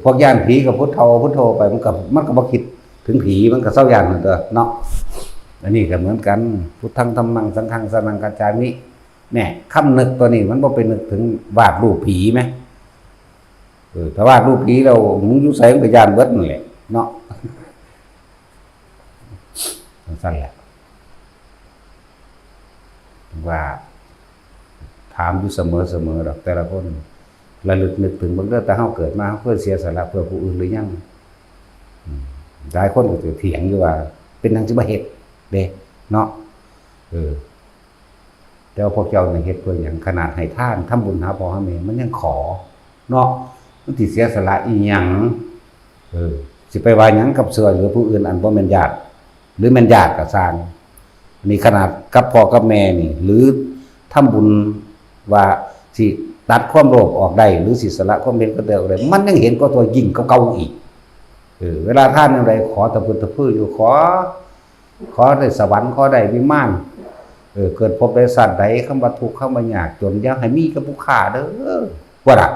พวกย่านผีกับพุทโธไปมันก็บ่คิดถึงผีมันก็เศร้าย่านนั่นตัวเนาะอันนี้ก็เหมือนกันพุทธังธัมมังสังฆังสรณังคัจฉามิแน่คำนึกตัวนี้มันบ่ไปนึกถึงวาดรูปผีไหมถ้าวาดรูปผีเรามึงอยู่ไสมันก็ย่านเบิดนั่นแหละเนาะสั่นแหละว่าถามอยู่เสมอดอกแต่ละคนระลึกนึกถึงเบิ่งเด้อแต่เฮาเกิดมาเฮาเคยเสียสละเพื่อผู้อื่นหรือยังหลายคนก็สิเถียงอยู่ว่าเป็นทางสิบ่เฮ็ดเด้เนาะแต่ว่าพวกเจ้าเนี่ยเฮ็ดเพื่อหยังขนาดให้ทานทำบุญหาพ่อหาแม่มันยังขอเนาะมันสิเสียสละอีหยังสิไปว่าหยังกับเสือหรือผู้อื่นอันบ่แม่นญาติหรือแม่นญาติก็สร้างนี่ขนาดกับพ่อกับแม่นี่หรือทำบุญว่าสิตัดความโลภออกได้หรือสิสละความเป็นก็ได้อะไรมันยังเห็นก็ตัวยิ่งเก่าๆอีกเวลาท่านอย่างไรขอตะพื้นตะพื้นอยู่ขอได้สวรรค์ขอได้วิมานเกิดพบได้สัตว์ใดคำว่าทุกข์เข้ามายากจนอย่าให้มีกับผู้ฆ่าเด้อว่าล่ะ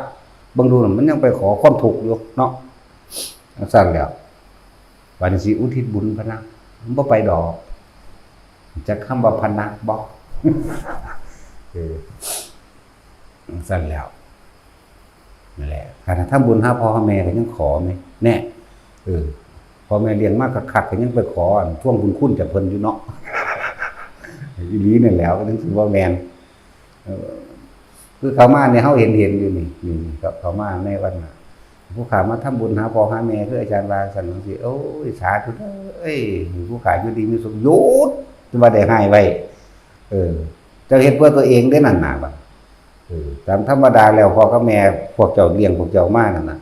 บางดูมันยังไปขอความทุกข์อยู่เนาะสั่นแล้ววันนี้สิอุทิศบุญพะนะมันบ่ไปดอกจะคำว่าพะนะบ่สั่นแล้วนั่นแหละขณะทำบุญหาพ่อหาแม่ก็ยังขอไหมแน่พ่อแม่เลี้ยงมากคักๆก็ยังไปขอท่วงบุญคุณจากเพิ่นอยู่เนาะ อีหลีนี่แหล้วก็ถึงสิว่าแม่นคือเขามาเนี่ยเฮาเห็นอยู่นี่ครับเขามาในวันน่ะผู้ขามาทำบุญหาพ่อหาแม่คืออาจารย์ว่าซั่นจังซี่โอ้ยสาธุเด้อเอ้ยผู้ขาอยู่ดีมีสุขหยุดจะว่าได้ให้ไว้เจ้าเฮ็ดเพื่อตัวเองได้นั่นน่ะบัดตามธรรมดาแล้วพ่อกับแม่พวกเจ้าเลี้ยงพวกเจ้ามานั่นน่ะ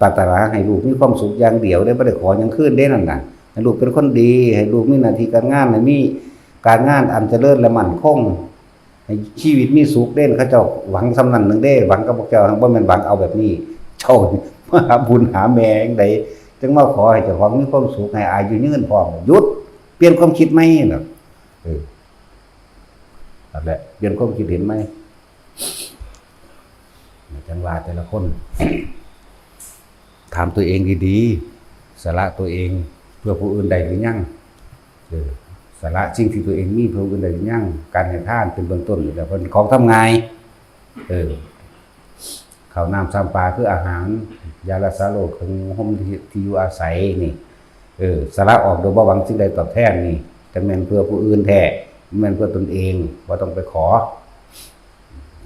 ปรารถนาให้ลูกมีความสุขอย่างเดียวได้บ่ได้ขอหยังคืนได้นั่นน่ะให้ลูกเป็นคนดีให้ลูกมีหน้าที่การงานให้มีการงานอันเจริญและมั่นคงให้ชีวิตมีสุขเด่นเขาเจ้าหวังสำนั้นนึงเด้หวังกับพวกเจ้าบ่แม่นหวังเอาแบบนี้เจ้ามาหาบุญหาแม่จังได๋จึงมาขอให้เจ้าของมีความสุขให้อายุยืนพร้อมหยุดเปลี่ยนความคิดใหม่น่ะนั่นแหละเปลี่ยนความคิดเห็นไหมจังหวะแต่ละคน ถามตัวเองดีๆสละตัวเองเพื่อผู้อื่นใดหรือยังสละสิ่งที่ตัวเองมีเพื่อผู้อื่นใดหรือยังการให้ทานเป็นเบื้องต้นแต่เป็นของทำไงข้าวน้ำซ้ำปลาคืออาหารยาละสาโลคือห่มที่อยู่อาศัยนี่สละออกโดยบ่หวังสิ่งใดตอบแทนนี่จะแม่นเพื่อผู้อื่นแท้แม่นเพื่อตนเองว่าต้องไปขอ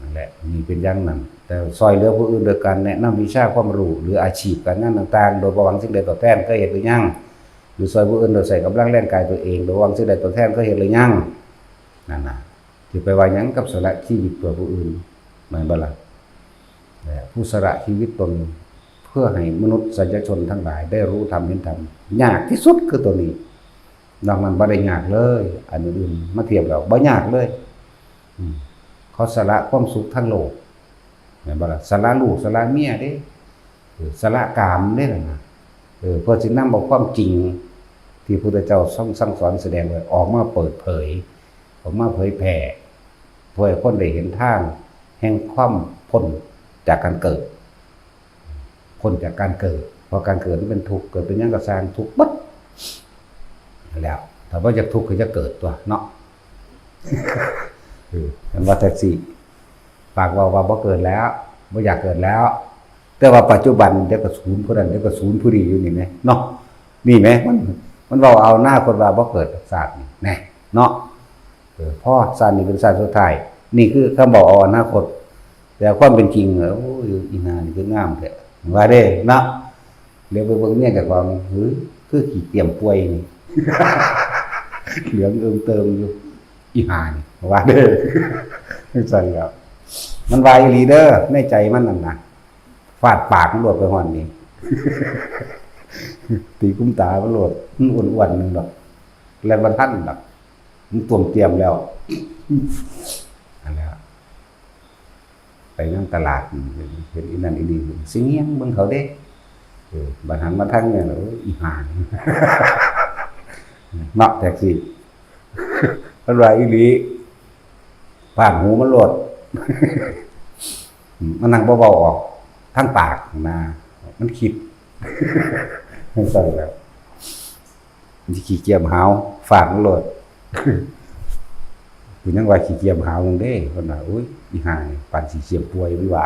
นั่นแหละนี่เป็นอย่างนั้นแต่ซอยเหลือผู้อื่นโดยการแนะนำวิชาความรู้หรืออาชีพการงานต่างๆโดยบ่หวังสิ่งใดตอบแทนก็เห็นหรือยังหรือซอยผู้อื่นโดยใส่กำลังแรงกายตัวเองโดยหวังสิ่งใดตอบแทนก็เห็นหรือยังนั่นน่ะที่ไปว่าหยังกับสละชีวิตตัวผู้อื่นหมายบ่ล่ะผู้สละชีวิตตนเพื่อให้มนุษย์สัตว์ชนทั้งหลายได้รู้ธรรมเห็นธรรมยากที่สุดคือตัวนี้นอกนั้นบ่ได้ยากเลยอันอื่นมาเทียบแล้วบ่ยากเลยเขาสละความสุขทั้งโลกแม่นบ่ล่ะสละลูกสละเมียเด้สละกามเด้นั่นน่ะเพื่อสินำเอาความจริงที่พระพุทธเจ้าทรงสั่งสอนแสดงไว้ออกมาเปิดเผยออกมาเผยแผ่เพื่อให้คนได้เห็นทางแห่งความพ้นจากการเกิดพ้นจากการเกิดเพราะการเกิดมันเป็นทุกข์เกิดเป็นหยังก็สร้างทุกข์บัดแล้วถ้าว่าจะทุกข์ก็จะเกิดตัวเนาะมันว่าแท็กซี่ปากว่าบ่เกิดแล้วบ่อยากเกิดแล้วแต่ว่าปัจจุบันเดี๋ยวก็ศูนย์ผู้นั้นเดี๋ยวก็ศูนย์ผู้นี้อยู่นี่แหมเนาะนี่แหมมันเว้าเอาหน้าคนว่าบ่เกิดศาสตร์นี่แน่เนาะพ่อศาสตร์นี่เป็นศาสตร์สุดท้ายนี่คือคำบอกเอาอนาคตแต่ความเป็นจริงโอ้ยอีนานคืองามแท้ว่าเด้เนาะเดี๋ยวไปเบิ่งเนี่ยกับความคือขี้เกียจป่วยนี่ เหลืองเติมอยู่อีหานี่ว่าเด้อใช่ครับมันวายอีหลีเด้อในใจมันนั่นน่ะฟาดปากมันโลดไปฮ้อนนี่ ตีกุ้มตามันโลดมันอ้วนๆนึงดอกแล้วบ่ทันดอกมันต้วมเตรียมแล้วอันแล้วไปนั่งตลาดเห็นอีนั่นอีนี่สิเงียงเบิ่งเขาเด้บัดหันมาทางเนี่ยอีห่าเนาะแท็กซี่มันว่าอีหลีปากหูมันโลดมันนั่งเบาๆออกทางปากนะมันคิดไม่ใช่แล้วมันสิขี้เกียจหาวฝากมันโลดคือยังว่าขี้เกียจหาวจังเด้เพิ่นว่าอุ้ยอีห่าปานสิเสียป่วยมันว่า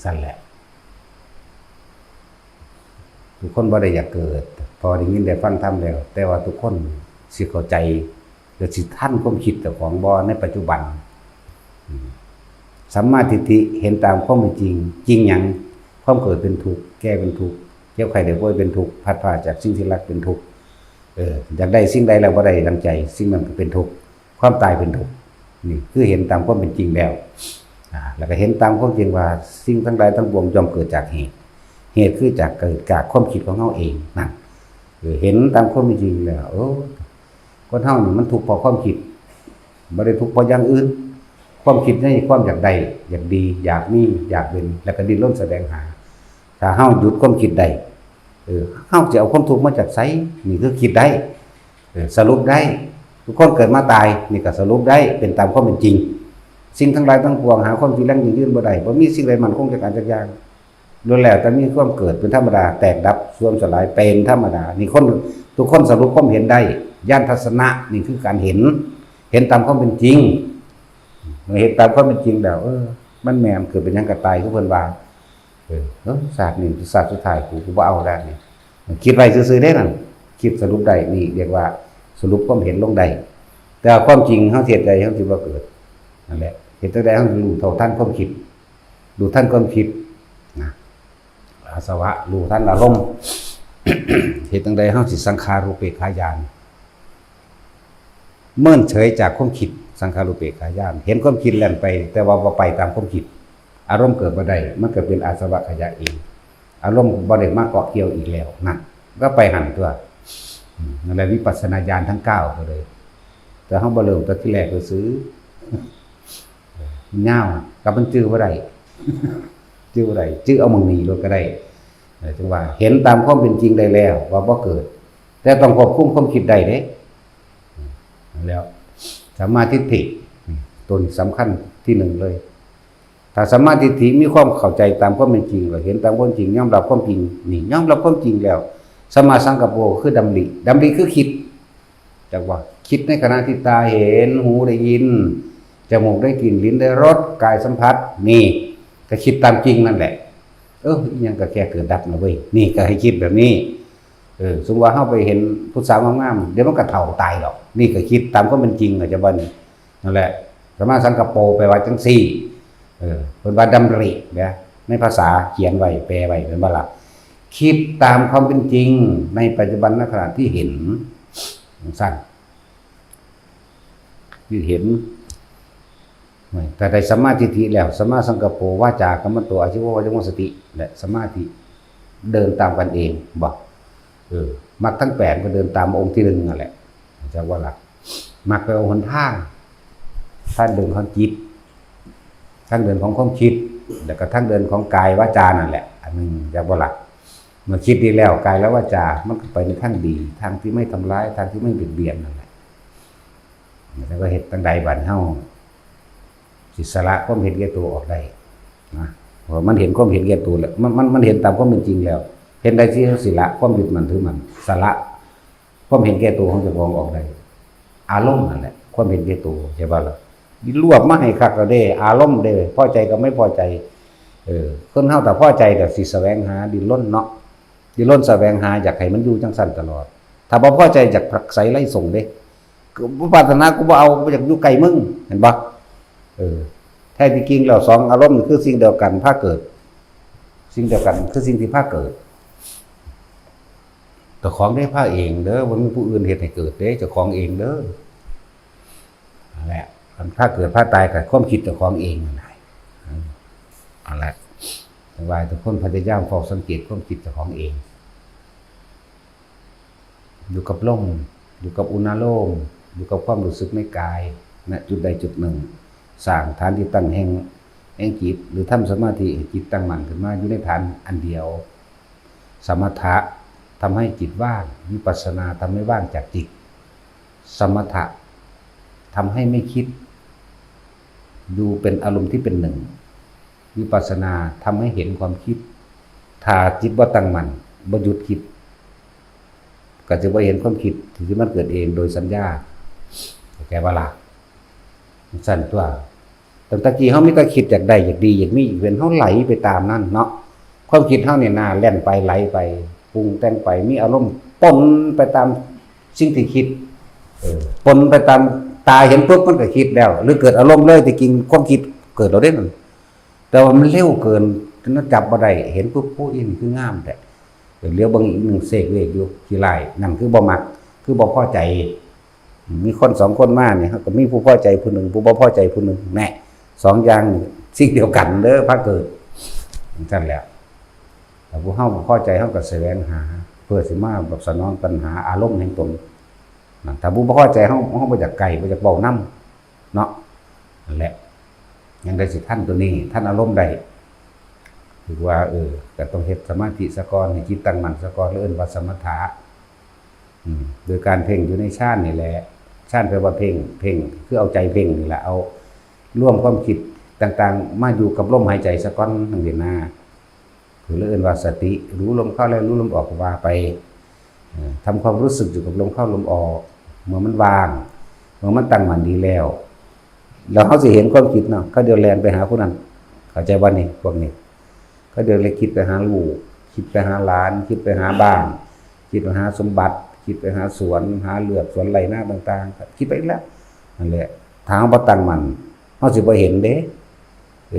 สั่นแหละทุกคนบ่ได้อยากเกิดพอได้ยินได้ฟังธรรมแล้วแต่ว่าทุกคนสิเข้าใจและสิทันความคิดเจ้าของบ่ในปัจจุบันสัมมาทิฏฐิเห็นตามความเป็นจริงจริงหยังความเกิดเป็นทุกข์แก้เป็นทุกข์เจ็บไข้ได้ป่วยเป็นทุกข์พัดพรากจากสิ่งที่รักเป็นทุกข์อยากได้สิ่งใดแล้วบ่ได้ดังใจสิ่งนั้นก็เป็นทุกข์ความตายเป็นทุกข์นี่คือเห็นตามความเป็นจริงแล้วแล้วก็เห็นตามความจริงว่าสิ่งทั้งหลายทั้งปวงย่อมเกิดจากเหตุคือจากเกิดจากความคิดของเฮาเองนั่นเห็นตามความเป็นจริงแล้วคนเฮานี่มันทุกข์เพราะความคิดบ่ได้ทุกข์เพราะอย่างอื่นความคิดในความอยากได้อยากดีอยากมีอยากเป็นแล้วก็ดิ้นรนแสดงหาถ้าเฮาหยุดความคิดได้เฮาจะเอาความทุกข์มาจากไสนี่คือคิดได้สรุปได้ทุกคนเกิดมาตายนี่ก็สรุปได้เป็นตามความเป็นจริงสิ่งทั้งหลายทั้งปวงหาความจริงยั่งยืนบ่ได้บ่มีสิ่งใดมั่นคงจากการจักอย่างล้วนแล้วแต่มีความเกิดเป็นธรรมดาแตกดับเสื่อมสลายเป็นธรรมดานี่คนทุกคนสรุปความเห็นได้ญาณทัศนะนี่คือการเห็นตามความเป็นจริงเมื่อเห็นตามความเป็นจริงแล้วมันแม่นเกิดเป็นหยังก็ตายคือเพิ่นว่าศาสตร์นี่ศาสตร์สุดท้ายกูบ่เอาแล้วนี่คิดไว้ซื่อๆเด้นั่น คิดสรุปได้นี่เรียกว่าสรุปความเห็นลงได้แต่ความจริงเฮาเฮ็ดได้เฮาสิบ่เกิดนั่นแหละเฮ็ดจังได๋เฮารู้เท่าทันความคิดรู้ทันความคิดนะอาสวะรู้ทันอารมณ์ เฮ็ดจังได๋เฮาสิสังขารุปเปกขายานเมินเฉยจากความคิดสังขารุปเปกขายานเห็นความคิดแล่นไปแต่ว่าบ่ไปตามความคิดอารมณ์เกิดบ่ได้มันก็เป็นอาสวะขยะเองอารมณ์บ่ได้มาเกาะเกี่ยวอีกแล้วนั่นก็ไปหันตัวนั่นแหละวิปัสสนาญาณทั้ง9ก็เลยแต่เฮาบ่เริ่มแต่ที่แรกก็ซื้อเงากับมันจื้อบ่ได้ จื้อบ่ได้จื้อเอาหม้องนี้โลดก็ได้จึงว่าเห็นตามความเป็นจริงได้แล้วว่าบ่เกิดแต่ต้องควบคุมความคิดได้เด้แล้วสัมมาทิฏฐิตัวนี้สำคัญที่1เลยถ้าสัมมาทิฏฐิมีความเข้าใจตามความเป็นจริงเห็นตามความจริงยอมรับความจริงนี่ยอมรับความจริงแล้วสัมมาสังกัปโปคือดำริคือคิดจักว่าคิดในขณะที่ตาเห็นหูได้ยินจมูกได้กลิ่นลิ้นได้รสกายสัมผัสนี่ก็คิดตามจริงนั่นแหละยังก็แค่เกิดดับนะเว้ยนี่ก็ให้คิดแบบนี้สมมุติว่าเฮาไปเห็นผู้สาวงามๆเดี๋ยวมันก็เฒ่าตายหรอกนี่ก็คิดตามความเป็นจริงจะบ่นั่นแหละสัมมาสังกัปโปแปลว่าจังซี่เพิ่นว่าดำรินะในภาษาเขียนไว้แปลไว้เป็นว่าล่ะคิดตามความเป็นจริงในปัจจุบันณขณะที่เห็นสั้นที่เห็นแต่ได้สัมมาทิฏฐิแล้วสัมมาสังกัปโปวาจากัมมันโตอาชีวะวจงสติและสมาธิเดินตามกันเองบอกมรรคทั้ง8ก็เดินตามองค์ที่1นั่นแหละจักว่าล่ะมรรคไปเอาหนทางท่านเดินของจิตทางเดินของความคิดแล้วก็ทางเดินของกายวาจานั่นแหละอันนึงจักว่าล่ะเมื่อคิดดีแล้วกายและวาจามันก็ไปในทางดีทางที่ไม่ทำร้ายทางที่ไม่เบียดเบียนนั่นแหละแล้วก็เฮ็ดจังใดบัดเฮาสิสละความเห็นแก่ตัวออกได้นะเพราะมันเห็นความเห็นแก่ตัวแล้วมันเห็นตามความเป็นจริงแล้วเห็นได้ที่สิละความยึดมั่นถือมั่นสละความเห็นแก่ตัวของเจ้าของออกได้อารมณ์นั่นแหละความเห็นแก่ตัวใช่ป่ะล่ะรวบมาให้คักก็ได้อารมณ์ได้พอใจก็ไม่พอใจคนเฮาแต่พอใจก็สิแสวงหาดิ้นรนเนาะดิ้นรนแสวงหาอยากให้มันอยู่จังซั่นตลอดถ้าบ่พอใจอยากผลักไสไล่ส่งเด้กูบ่ปรารถนากูบ่เอาบ่อยากอยู่ไกลมึงเห็นบ่แท้ที่จริงแล้ว2อารมณ์นี่คือสิ่งเดียวกันพาเกิดสิ่งเดียวกันคือสิ่งที่พาเกิดเจ้าของได้พาเองเด้อบ่มีผู้อื่นเฮ็ดให้เกิดเด้เจ้าของเองเด้อนั่นแหละถ้าเกิดพาตายก็ความคิดเจ้าของเองนั่นแหละนั่นแหละแต่ว่าทุกคนพยายามเฝ้าสังเกตความคิดเจ้าของเองอยู่กับลมอยู่กับอุณหภูมิอยู่กับความรู้สึกในกายณจุดใดจุดหนึ่งสร้างฐานที่ตั้งแห่งจิตหรือทำสมาธิให้จิตตั้งมั่นขึ้นมาอยู่ในฐานอันเดียวสมถะทำให้จิตว่างวิปัสสนาทำให้ว่างจากจิตสมถะทำให้ไม่คิดดูเป็นอารมณ์ที่เป็นหนึ่งวิปัสสนาทำให้เห็นความคิดถ้าจิตบ่ตั้งมั่นบ่หยุดคิดก็จะบ่เห็นความคิดที่มันเกิดเองโดยสัญญาแก่ว่าล่ะสั่นตัวตั้งแต่กี้เฮามีแต่คิดอยากได้อยากดีอยากมีเว้นเฮาไหลไปตามนั้นเนาะความคิดเฮาเนี่ยน่าแล่นไปไหลไปปรุงแต่งไปมีอารมณ์ปนไปตามสิ่งที่คิดปนไปตามตาเห็นปุ๊บมันก็คิดแล้วหรือเกิดอารมณ์เลยที่จริงความคิดเกิดเราได้นั่นแต่ว่ามันเร็วเกินจนจับบ่ได้เห็นปุ๊บโอ้ยนี่คืองามแต่เลี้ยวเบิ่งอีก1เสกเวกอยู่ขี้ไล่นั่นคือบ่มักคือบ่พอใจมีคน2คนมาเนี่ยก็มีผู้พอใจผู้หนึ่งผู้บ่พอใจผู้หนึ่งแน่2อย่างสิ่งเดียวกันเด้อพระเกิดจังแล้วแต่ผู้เฮาพอใจเฮาก็แสวงหาเพื่อสิมาแบบสนองปัญหาอารมณ์แห่งตนถ้าผู้บ่พอใจเฮาบ่อยากไกลบ่อยากเว้านำเนาะนั่นแหละยังได้สิท่านตัวนี้ท่านอารมณ์ได้ถือว่าก็ต้องเฮ็ดสมาธิซะก่อนให้จิตตั้งมั่นซะก่อนเอิ้นว่าสมถะโดยการเพ่งอยู่ในฌานนี่แหละฌานแปลว่าเพ่งคือเอาใจเพ่งนี่แหละเอาร่วมความคิดต่างๆมาอยู่กับลมหายใจซะก่อนจังซี่นะคือเอิ้นว่าสติรู้ลมเข้าแล้วรู้ลมออกก็ว่าไปทำความรู้สึกอยู่กับลมเข้าลมออกเมื่อมันว่างเมื่อมันตั้งมั่นดีแล้วเฮาสิเห็นความคิดเนาะก็เดี๋ยวแล่นไปหาผู้นั้นเข้าใจบ่นี่พวกนี้ก็เดี๋ยวเลยคิดไปหาลูกคิดไปหาหลานคิดไปหาบ้านคิดไปหาสมบัติ คิดไปหาสวนหาเลือกสวนไรหน้าต่างๆคิดไปอีกแล้วนั่นแหละทางบ่ตั้งมันเฮาสิบ่เห็นเด้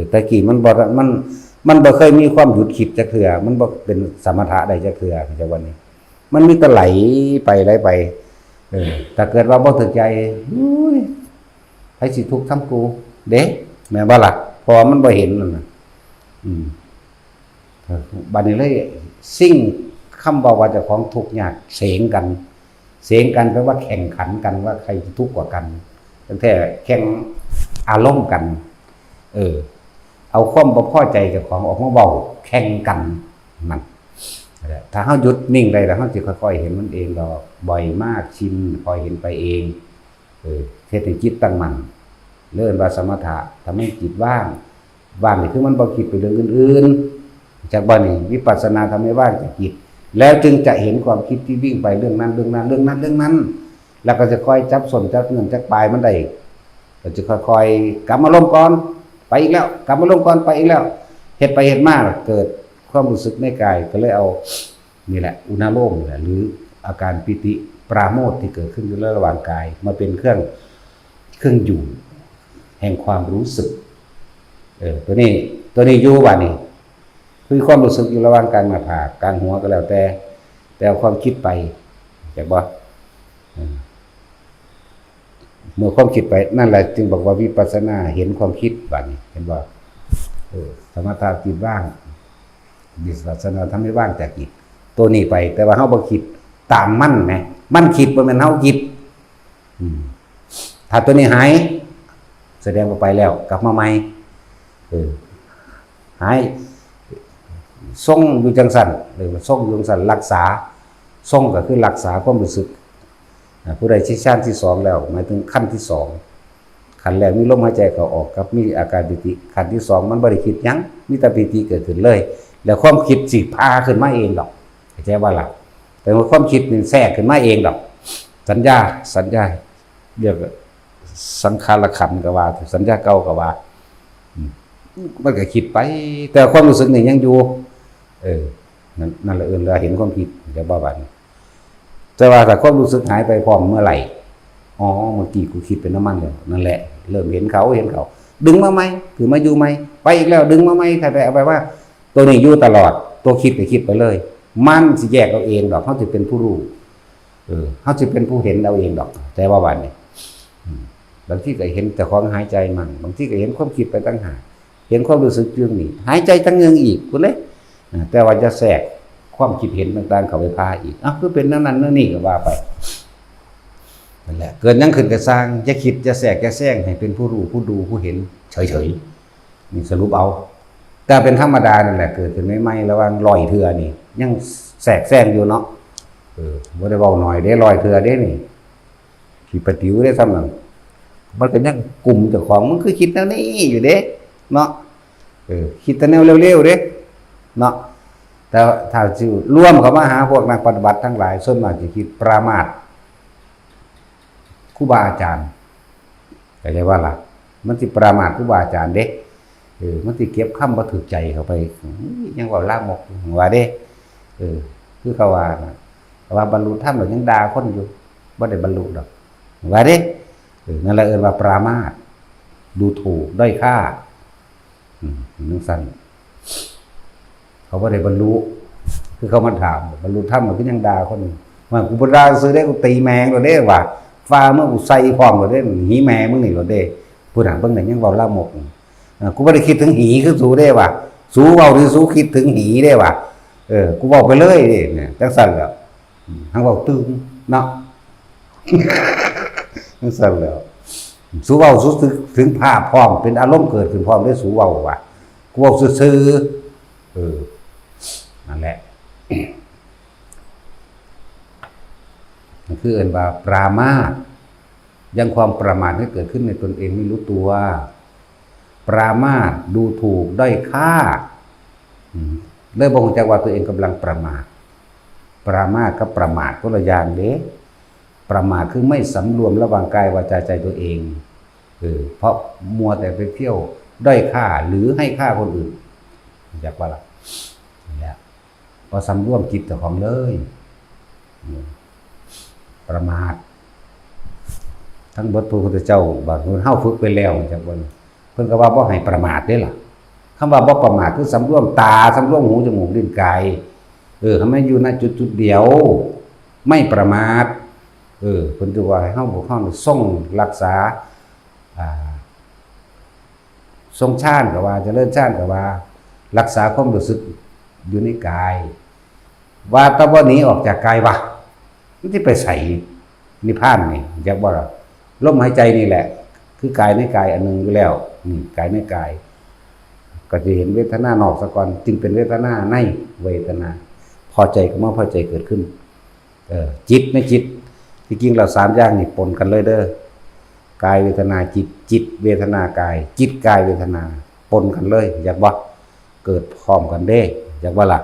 แต่กี้มันบ่เคยมีความหยุดคิดจักเทื่อมันบ่เป็นสมถะได้จักเทื่อจังวันนี้ มันมีแต่ไหลไปถ้าเกิดว่าบ่ถึกใจอุ้ยไผสิทุกข์ทำกูเด้แม่นบ่ล่ะเพราะมันบ่เห็นนั่นน่ะบัดนี้เลยสิ่งคำว่าเจ้าของทุกข์ยากเสงกันแปลว่าแข่งขันกันว่าใครจะทุกข์กว่ากันตั้งแต่แข่งอารมณ์กันเอาความบ่พอใจเจ้าของออกมาเว้าแข่งกันนั่นถ้าเฮาหยุดนิ่งได้แล้วเฮาสิค่อยๆเห็นมันเองดอกบ่อยมากชินค่อยเห็นไปเองเฮ็ดให้จิตตั้งมั่นเรียกว่าสมถะทำให้จิตว่างนี่คือมันบ่คิดไปเรื่องอื่นๆจากบ่นี่วิปัสสนาทำให้ว่างจากจิตแล้วจึงจะเห็นความคิดที่วิ่งไปเรื่องนั้นแล้วก็จะค่อยจับส่วนจับเงินจับปลายมันได้ก็จะค่อยๆกลับมาลมก่อนไปอีกแล้วกลับมาลมก่อนไปอีกแล้วเฮ็ดไปเฮ็ดมาเกิดความรู้สึกในกายก็เลยเอานี่แหละอุณโลมนี่แหละหรืออาการปิติปราโมทย์ที่เกิดขึ้นอยู่ระหว่างกายมาเป็นเครื่องอยู่แห่งความรู้สึกตัวนี้อยู่ว่านี่คือความรู้สึกอยู่ระหว่างกลางหน้าผากกลางหัวก็แล้วแต่เอาความคิดไปจากบ่เมื่อความคิดไปนั่นแหละจึงบอกว่าวิปัสสนาเห็นความคิดว่านี่เห็นบ่สมถะจิตว่างวิปัสสนาทำให้ว่างจากจิตตัวนี้ไปแต่ว่าเฮาบ่คิดตามมันแหมมันคิดบ่แม่นเฮาคิดถ้าตัวนี้หายแสดงว่าไปแล้วกลับมาใหม่หายทรงอยู่จังสั่นหรือทรงอยู่จังสั่นรักษาทรงก็คือรักษาความรู้สึกผู้ใดที่ชั้นที่2แล้วหมายถึงขั้นที่2ขั้นแรกมีลมหายใจเข้าออกกับมีอาการปิติขั้นที่2มันบ่ได้คิดหยังมีแต่ปิติเกิดขึ้นเลยแล้วความคิดสิพาขึ้นมาเองดอกเข้าใจว่าล่ะแต่ว่าความคิดนี่แทรกขึ้นมาเองดอกสัญญาเรียกสังขารขันธ์ก็ว่าสัญญาเก่าก็ว่ามันก็คิดไปแต่ความรู้สึกนี่ยังอยู่นั่นแหละเราเห็นความคิดเดี๋ยวบ่บัดแต่ว่าถ้าความรู้สึกหายไปพร้อมเมื่อไหร่อ๋อเมื่อกี้กูคิดเป็นน้ำมันแล้วนั่นแหละเริ่มเห็นเขาดึงมาไหมคือมาอยู่ไหมไปอีกแล้วดึงมาไหมใครไปเอาไปว่าตัวนี้อยู่ตลอดตัวคิดก็คิดไปเลยมันสิแยกเอาเองดอกเขาสิเป็นผู้รู้เขาสิเป็นผู้เห็นเอาเองดอกแต่ว่าบัดนี้บางทีก็เห็นแต่ของหายใจมันบางทีก็เห็นความคิดไปตั้งหากเห็นความรู้สึกเรื่องนี้หายใจตั้งเงืองอีกคุณเลยแต่ว่าจะแทรกความคิดเห็นต่างๆเข้าไปพาอีกคือเป็นนั่นนี่ก็ว่าไปนั่นแหละเกิดยังขึ้นกระสร้างจะคิดจะแทรกจะแซงให้เป็นผู้รู้ผู้ดูผู้เห็นเฉยๆนี่สรุปเอาแต่เป็นธรรมดานั่นแหละเกิดขึ้นไม่ระวังลอยเถื่อนี่ยังแทรกแซงอยู่เนาะบ่ได้เบาหน่อยได้ลอยเถื่อได้นี่ขี้ปะติ๋วได้ซ้ำนั่นมันก็ยังกลุ่มเจ้าของมันคือคิดแนวนี้อยู่เด้เนาะคิดแต่แนวเร็วๆเด้เนาะแต่ถ้าสิร่วมเข้ามาหาพวกนักปฏิบัติทั้งหลายส่วนมากจะคิดปรามาสครูบาอาจารย์เข้าใจว่าล่ะมันสิปรามาสครูบาอาจารย์เด้มันสิเก็บคำบ่ถูกใจเข้าไปยังว่าลามกว่าเด้คือเขาว่าบรรลุธรรมแล้วยังด่าคนอยู่บ่ได้บรรลุดอกว่าเด้นั่นแหละว่าปรามาสดูถูกด้อยค่านั่นสั่นเขาบ่ได้บรรลุคือเขามาถามบรรลุธรรมมันก็ยังด่าคนว่ากูบ่ด่าซื้อได้กูตีแมงโดดเด้ว่าฟ้าเมื่อกูใส่พร้อมโดดเด้หีแม่มึงนี่โดดเด้ผู้นั้นเบิ่งนั่นยังเว้าลามกกูบ่ได้คิดถึงหีคือสูเด้ว่าสูเว้าหรือสูคิดถึงหีเด้ว่ากูเว้าไปเลยเด้เนี่ยจังซั่นแล้วหังเว้าตึงเนาะจังซั่นแล้วสูเว้าสูถึงภาพพร้อมเป็นอารมณ์เกิดขึ้นพร้อมได้สูเว้าว่ากูเว้าซื่อนั่นแหละมันคือว่าปรามาสยังความประมาทให้เกิดขึ้นในตนเองไม่รู้ตัวปรามาสดูถูกด้อยค่าเลยบ่รู้จักว่าตัวเองกำลังประมาทปรามาสกับประมาทคนละอย่างเด้ประมาทคือไม่สำรวมระหว่างกายวาจาใจตัวเองเพราะมัวแต่ไปเที่ยวด้อยค่าหรือให้ค่าคนอื่นอยากว่าล่ะพอสำรวมจิตเจ้าของเลย ประมาททั้งเบิดพระพุทธเจ้าบางคนเฮาฝึกไปแล้วจักเบิ่งเพิ่นก็ว่าบ่ให้ประมาทเด้ล่ะคำว่าบ่ประมาทคือสำรวมตาสำรวมหูจมูกลิ้นกายให้มันอยู่ณจุดๆเดียวไม่ประมาทเพิ่นจะว่าให้เฮาบ่ฮ้อนทรงรักษาทรงฌานก็ว่าเจริญฌานก็ว่ารักษาความรู้สึกอยู่ในกายว่าแตะบ่หนีออกจากกายวะมันสิไปไสนิพพานนี่อยากบ่ล่ะลมหายใจนี่แหละคือกายในกายอันนึงอยู่แล้วนี่กายในกายก็จะเห็นเวทนานอกซะก่อนจึงเป็นเวทนาในเวทนาพอใจกับเมื่อพอใจเกิดขึ้นจิตในจิตที่จริงเรา3อย่างนี่ปนกันเลยเด้อกายเวทนาจิตจิตเวทนากายจิตกายเวทนาปนกันเลยอยากบ่เกิดพร้อมกันเด้อยากบ่ล่ะ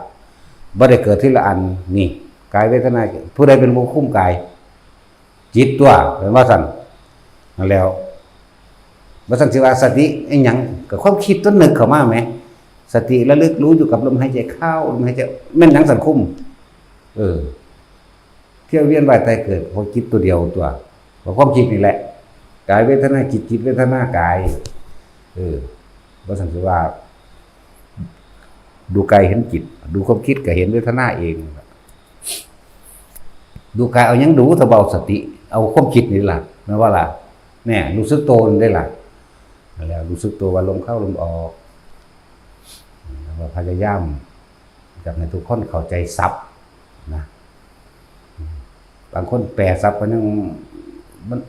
บ่ได้เกิดทีละอันนี่กายเวทนาผู้ใดเป็นผู้คุมกายจิตตัวเป็นว่าซั่นนั่นแล้วบ่ซั่นสิว่าสติอีหยังก็ความคิดตัวนึกเข้ามาแหมสติระลึกรู้อยู่กับลมหายใจเข้าลมหายใจแม่นหยังสันคุมเที่ยวเวียนว่ายตายเกิดเพราะจิตตัวเดียวตัวเพราะความคิดนี่แหละกายเวทนาจิตจิตเวทนากายบ่ซั่นสิว่าดูกายเห็นจิตดูความคิดก็เห็นเวทนาเองดูกายเอาหยังดูถ้าเบาสติเอาความคิดนี่ล่ะแม่นว่าล่ะแน่รู้สึกตัวได้ล่ะแล้วรู้สึกตัวว่าลมเข้าลมออกว่าพยายามจากในทุกคนเข้าใจศัพท์นะบางคนแปลศัพท์ก็ยัง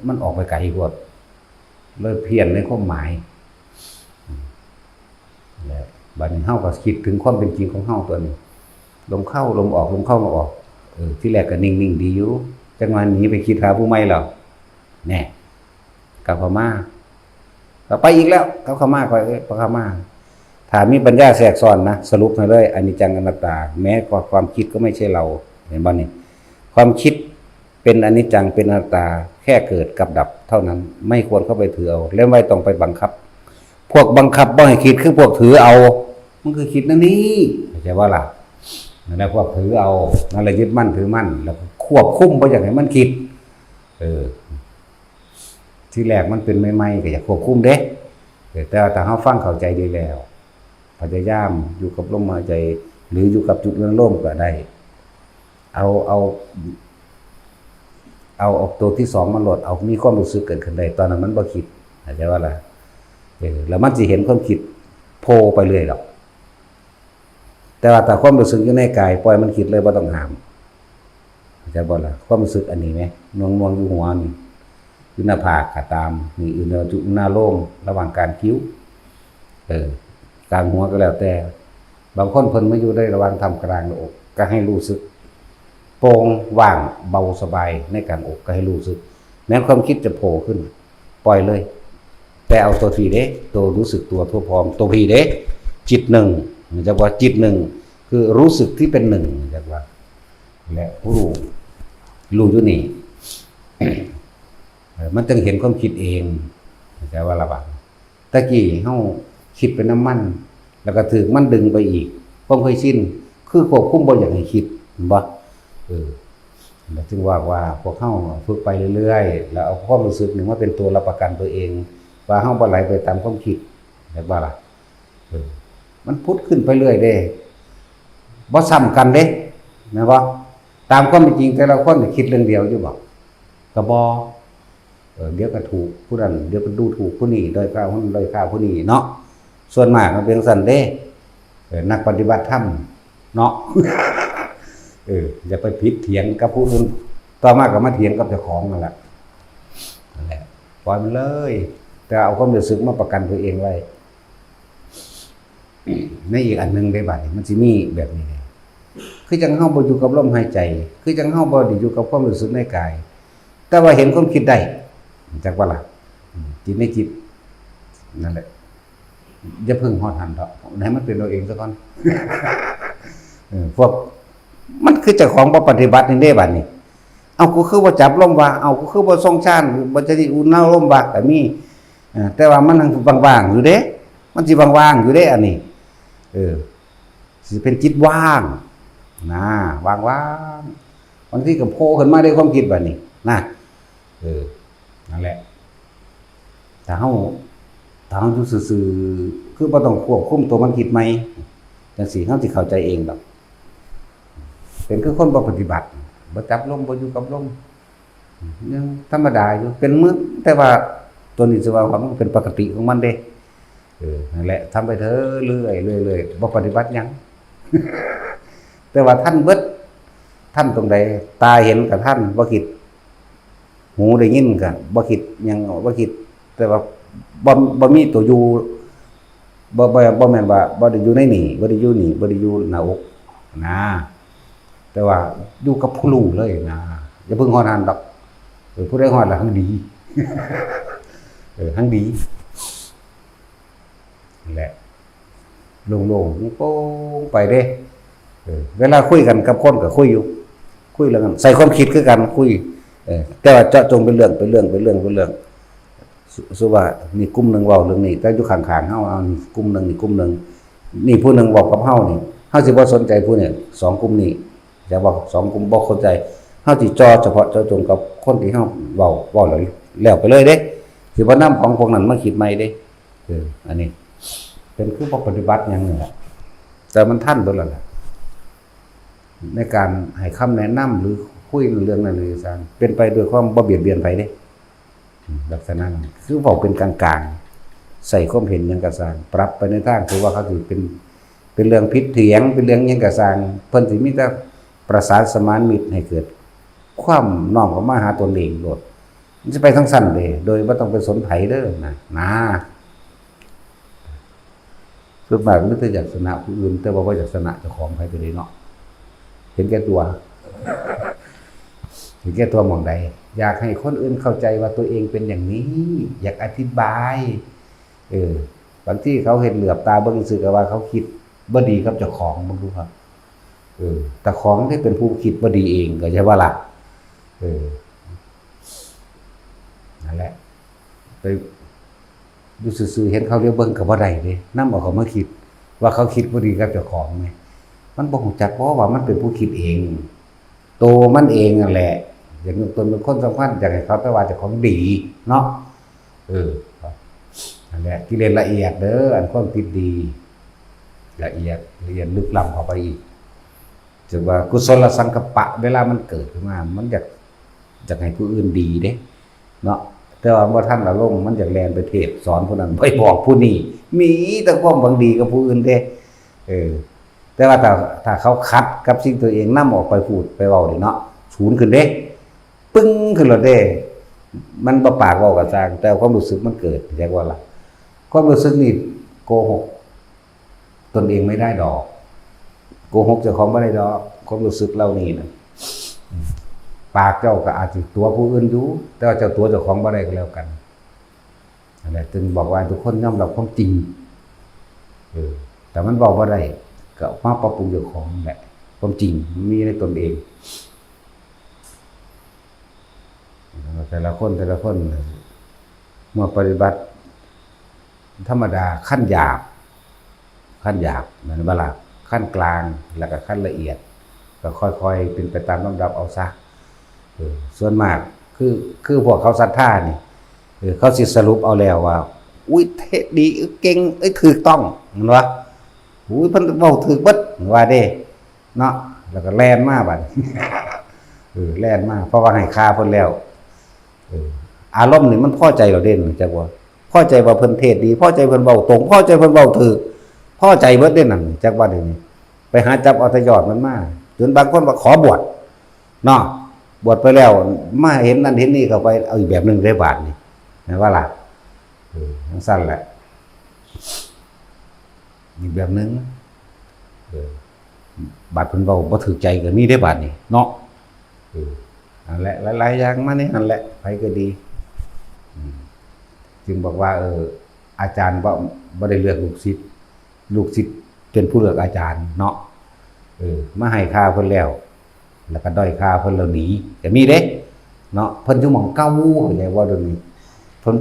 มันออกไปไกลกว่าเลยเพี้ยนในความหมายแล้วบัดนี้เฮาก็คิดถึงความเป็นจริงของเฮาตัวนี้ลมเข้าลมออกลมเข้าลมออกที่แรกก็นิ่งๆดีอยู่จังหวะนี้ไปคิดหาผู้ใหม่แล้วแน่กลับเข้ามาก็ไปอีกแล้วกลับเข้ามาค่อยกลับเข้ามาถ้ามีปัญญาแทรกซ้อนนะสรุปให้เลยอนิจจังอนัตตาแม้ความคิดก็ไม่ใช่เราเห็นบ่นี่ความคิดเป็นอนิจจังเป็นอนัตตาแค่เกิดกับดับเท่านั้นไม่ควรเข้าไปถือเอาแล้วไม่ต้องไปบังคับพวกบังคับบ่ให้คิดคือพวกถือเอามันคือคิดนั่นนี่เข้าใจว่าล่ะนั่นแหละพวกถือเอานั่นแหละยึดมั่นถือมั่นแล้วควบคุมบ่อยากให้มันคิดที่แรกมันเป็นใหม่ๆก็อยากควบคุมเด้แต่เฮาฟังเข้าใจดีแล้วพยายามอยู่กับลมหายใจหรืออยู่กับจุดเรื่องลมก็ได้เอาตัวที่2มาโหลดเอามีความรู้สึกเกิดขึ้นได้ตอนนั้นมันบ่คิดเข้าใจว่าล่ะแล้วมันสิเห็นความคิดโผล่ไปเรื่อยหรอกแต่ว่าถ้าความรู้สึกอยู่ในกายปล่อยมันคิดเลยบ่ต้องห้ามเข้าใจบ่ล่ะความรู้สึกอันนี้แหมนวงๆอยู่หัวนี่อยู่หน้าผากก็ตามนี่อยู่หน้าโล่งระหว่างการคิ้วกลางหัวก็แล้วแต่บางคนเพิ่นมาอยู่ได้ระหว่างทำกลางอกก็ให้รู้สึกโปร่งว่างเบาสบายในกลางอกก็ให้รู้สึกแม้ความคิดจะโผล่ขึ้นปล่อยเลยแต่เอาตัวทีเด้ตัวรู้สึกตัวทั่วพร้อมตัวทีเด้จิตหนึ่งจะว่าจิตหนึ่งคือรู้สึกที่เป็นหนึ่งจะว่าและผู้รู้อยู่นี่ มันจึงเห็นความคิดเองแต่ว่าละบาดตะกี้เฮาคิดเป็นน้ำมันแล้วก็ถึกมันดึงไปอีกความเคยชินคือควบคุมบ่อยากให้คิดบ่แล้วจึงว่าพวกเฮาฝึกไปเรื่อยๆแล้วเอาความรู้สึกนึงมาเป็นตัวรับประกันตัวเองว่าเฮาบ่ไหลไปตามความคิดแบบว่าล่ะมันพุทธขึ้นไปเรื่อยเด้บ่ซ้ำกันเด้แม่นบ่ตามความเป็นจริงแต่ละคนคิดเรื่องเดียวอยู่บ่ก็บ่เดี๋ยวก็ถูกผู้นั้นเดี๋ยวก็ดูถูกผู้นี้โดยข้าวผู้นี้เนาะส่วนมากมันเป็นซั่นเด้นักปฏิบัติธรรมเนาะอย่าไปผิดเถียงกับผู้อื่นต่อมาก็มาเถียงกับเจ้าของนั่นแหละปล่อยมันเลยแต่เอาความรู้สึกมาประกันตัวเองไว้ในอีกอันนึงได้บัดนี้มันสิมีแบบนี้คือจังเฮาบ่อยู่กับลมหายใจคือจังเฮาบ่ได้อยู่กับความรู้สึกในกายแต่ว่าเห็นความคิดได้จักว่าล่ะจิตในจิตนั่นแหละอย่าเพิ่งฮอดหันเถาะให้มันเป็นตัวเองซะก่อนพวกมันคือเจ้าของบ่ปฏิบัตินี่เด้บัดนี้เอากูคือบ่จับลมว่าเอากูคือบ่ทรงฌานบ่จะสิอุ่นเนาลมว่าก็มีแต่ว่ามันยังว่างๆอยู่เด้มันสิว่างๆอยู่เด้อันนี้สิเป็นจิตว่างนะว่างๆบางทีก็โผล่ขึ้นมาด้วยความคิดบัดนี้ นะนั่นแหละถ้าเฮาอยู่ซื่อๆคือบ่ต้องควบคุมตัวมันคิดไหมจังซี่เฮาสิเข้าใจเองดอกเป็นคือคนบ่ปฏิบัติบ่จับลมบ่อยู่กับลมยังธรรมดาอยู่เป็นมื้อแต่ว่าตัวนี้สิว่ามันเป็นปกติของมันเด้นั่นแหละทำไปเถอะเรื่อยๆบ่ปฏิบัติหยัง แต่ว่าท่านเบิดท่านตรงใดตาเห็นกับท่านบ่คิดหูได้ยินก็บ่คิดหยังบ่คิดแต่ว่าบ่มีตัวอยู่บ่แม่นว่าบ่ได้อยู่ในนี่บ่ได้อยู่นี่บ่ได้อยู่หน้าอกนะแต่ว่าอยู่กับผู้รู้เลยนะอย่าเพิ่งฮอดหันดอกผู้ใดฮอดล่ะหังดี หังดีนั่นแหละโล่งๆโป้งไปเด้เวลาคุยกันกับคนก็คุยอยู่คุยเรื่องกันใส่ความคิดคือกันคุยแต่ว่าเจาะจงเป็นเรื่องสุว่านี่กลุ่มนึงเว้าเรื่องนี้แต่อยู่ข้างๆเฮาเอานี่กลุ่มนึงนี่กลุ่มนึงนี่ผู้นึงเว้ากับเฮานี่เฮาสิบ่สนใจผู้นี้2กลุ่มนี้จะบอก2กลุ่มบ่เข้าใจเฮาสิจ่อเฉพาะเจาะจงกับคนที่เฮาเว้าแล้วไปเลยเด้สิบ่นำของพวกนั้นมาคิดใหม่เด้อันนี้เป็นคือบ่ปฏิบัติหยังนี่แหละแต่มันทันเบิดแล้วล่ะในการให้คำแนะนำหรือคุยเรื่องนั้นหรือซั่นเป็นไปด้วยความบ่เบียดเบียนไผเด้ลักษณะนั้นคือเว้าเป็นกลางๆใส่ความเห็นหยังก็สร้างปรับไปในทางคือว่าเขาสิเป็นเรื่องผิดเถียงเป็นเรื่องหยังก็สร้างเพิ่นสิมีแต่ประสานสมานมิตรให้เกิดความน้อมเข้ามาหาตนเองโลดมันจะไปทั้งสั้นเด้โดยบ่ต้องไปสนไผเด้อนะส่วนมากมันจะอยากชนะผู้อื่นแต่ว่าบ่อยากชนะเจ้าของไผไปเลยเนาะเห็นแก่ตัวเห็นแก่ตัวหม่องใดอยากให้คนอื่นเข้าใจว่าตัวเองเป็นอย่างนี้อยากอธิบายบางที่เขาเห็นเหลือบตาเบิ่งซื่อก็ว่าเขาคิดบ่ดีกับเจ้าของบ่รู้ครับแต่ของที่เป็นผู้คิดบ่ดีเองก็ใช่ว่าล่ะนั่นแหละไปอยู่ซื่อๆเห็นเขาเรียกเบิ่งก็บ่ได้เด้นำเอาเขามาคิดว่าเขาคิดบ่ดีกับเจ้าของไงมันบ่ฮู้จักเพราะว่ามันเป็นผู้คิดเองโตมันเองนั่นแหละอย่างตนเป็นคนสำคัญอยากให้เขาแต่ว่าเจ้าของดีเนาะนั่นแหละกิเลสละเอียดเด้ออันความคิดดีละเอียดลึกล้ำเข้าไปอีกจึงว่ากุศลสังกัปปะเวลามันเกิดขึ้นมามันอยากให้ผู้อื่นดีเด้เนาะแต่ว่าเมื่อท่านอารมณ์มันอยากแลนไปเทศสอนผู้นั้นไปบอกผู้นี้มีแต่ความหวังดีกับผู้อื่นเด้แต่ว่าถ้าเขาคัดกับสิ่งตัวเองนำออกไปพูดไปเว้านี่เนาะศูนย์ขึ้นเด้ปึ้งขึ้นแล้วเด้มันบ่ปากเว้าก็สร้างแต่ความรู้สึกมันเกิดแยกว่าล่ะความรู้สึกนี่โกหกตนเองไม่ได้ดอกโกหกเจ้าของบ่ได้ดอกความรู้สึกเรานี่น่ะปากเจ้าก็อาจสิตัวผู้อื่นอยู่แต่ว่าเจ้าตัวเจ้าของบ่ได้ก็แล้วกันนั่นแหละจึงบอกว่าทุกคนยอมรับความจริงแต่มันบอกบ่ได้ก็มาปรับปรุงเจ้าของแหละความจริงมีในตนเองแต่ละคนเมื่อปฏิบัติธรรมดาขั้นหยาบนั่นบ่ล่ะขั้นกลางแล้วก็ขั้นละเอียดก็ค่อยๆเป็นไปตามลำดับเอาซะส่วนมากคือพวกเขาศรัทธานี่เขาสิสรุปเอาแล้วว่าอุ้ยเทศดีเก่งถูกต้องเห็นบ่อุ้ยเพิ่นเว้าถูกเบิดว่าเด้เนาะแล้วก็แล่นมาบัดแล่นมาเพราะว่าให้ค่าเพิ่นแล้วอารมณ์นี่มันพอใจเราเด่นจักว่าพอใจว่าเพิ่นเทศดีพอใจเพิ่นเว้าตรงพอใจเพิ่นเว้าถูกพอใจเบิดเด้นั่นจักว่าเดี๋ยวนี้ไปหาจับเอาแต่ยอดมันมาจนบางคนว่าขอบวชเนาะบวชไปแล้วมาเห็นนั่นเห็นนี่เข้าไปเอาอีกแบบนึงได้บาดนี่แม่ว่าล่ะทั้งสั้นแหละอีกแบบนึงบาดเพิ่นเว้าบ่ถูกใจก็มีได้บาดนี่เนาะนั่นแหละหลายๆอย่างมานี่นั่นแหละไปก็ดีจึงบอกว่าอาจารย์บ่ได้เลือกลูกศิษย์เป็นผู้เลือกอาจารย์เนาะมาให้ค่าเพิ่นแล้วก็ด้อยค่าเพิ่นแล้วหนีก็มีเด้เนาะเพิ่นอยู่หม่องเก่าเข้าใจว่าเดี๋ยวนี้เพิ่น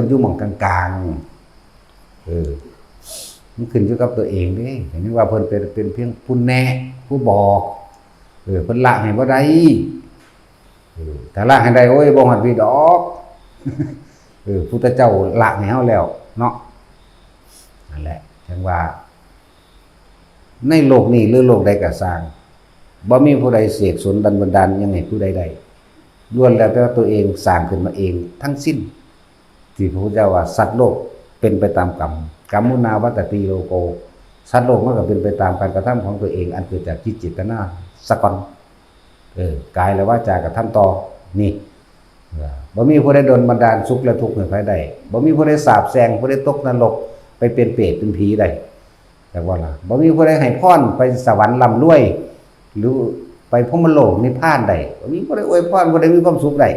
อยู่หม่องกลางๆมันขึ้นอยู่กับตัวเองเด้เห็นว่าเพิ่นเป็นเพียงผู้แนะผู้บอกเพิ่นละให้บ่ได้ แต่ละให้ได้โอ้ยบ่ฮอดพี่ดอกพุทธเจ้าละให้เฮาแล้วเนาะนั่นแหละจังว่าในโลกนี้หรือโลกใดก็สร้างบ่มีผู้ใดเสกสนบันดาลยังให้ผู้ใดได้ล้วนแล้วแต่ตัวเองสร้างขึ้นมาเองทั้งสิ้นที่พระพุทธเจ้าว่าสัตว์โลกเป็นไปตามกรรมกรรมุนาวัตติโลโกสัตว์โลกมันก็เป็นไปตามการกระทำของตัวเองอันเกิดจากจิตเจตนาสักก่อนกายและวาจากระทำต่อนี่บ่มีผู้ใดดลบันดาลสุขและทุกข์ให้ใครได้บ่มีผู้ใดสาปแช่งผู้ใดตกนรกไปเป็นเปรตเป็นผีได้แต่ว่าล่ะบ่มีผู้ใดให้พรไปสวรรค์ร่ำรวยหรือไปพรหมโลกนิพพานได้บ่มีผู้ใดอวยพรผู้ใดมีความสุขได้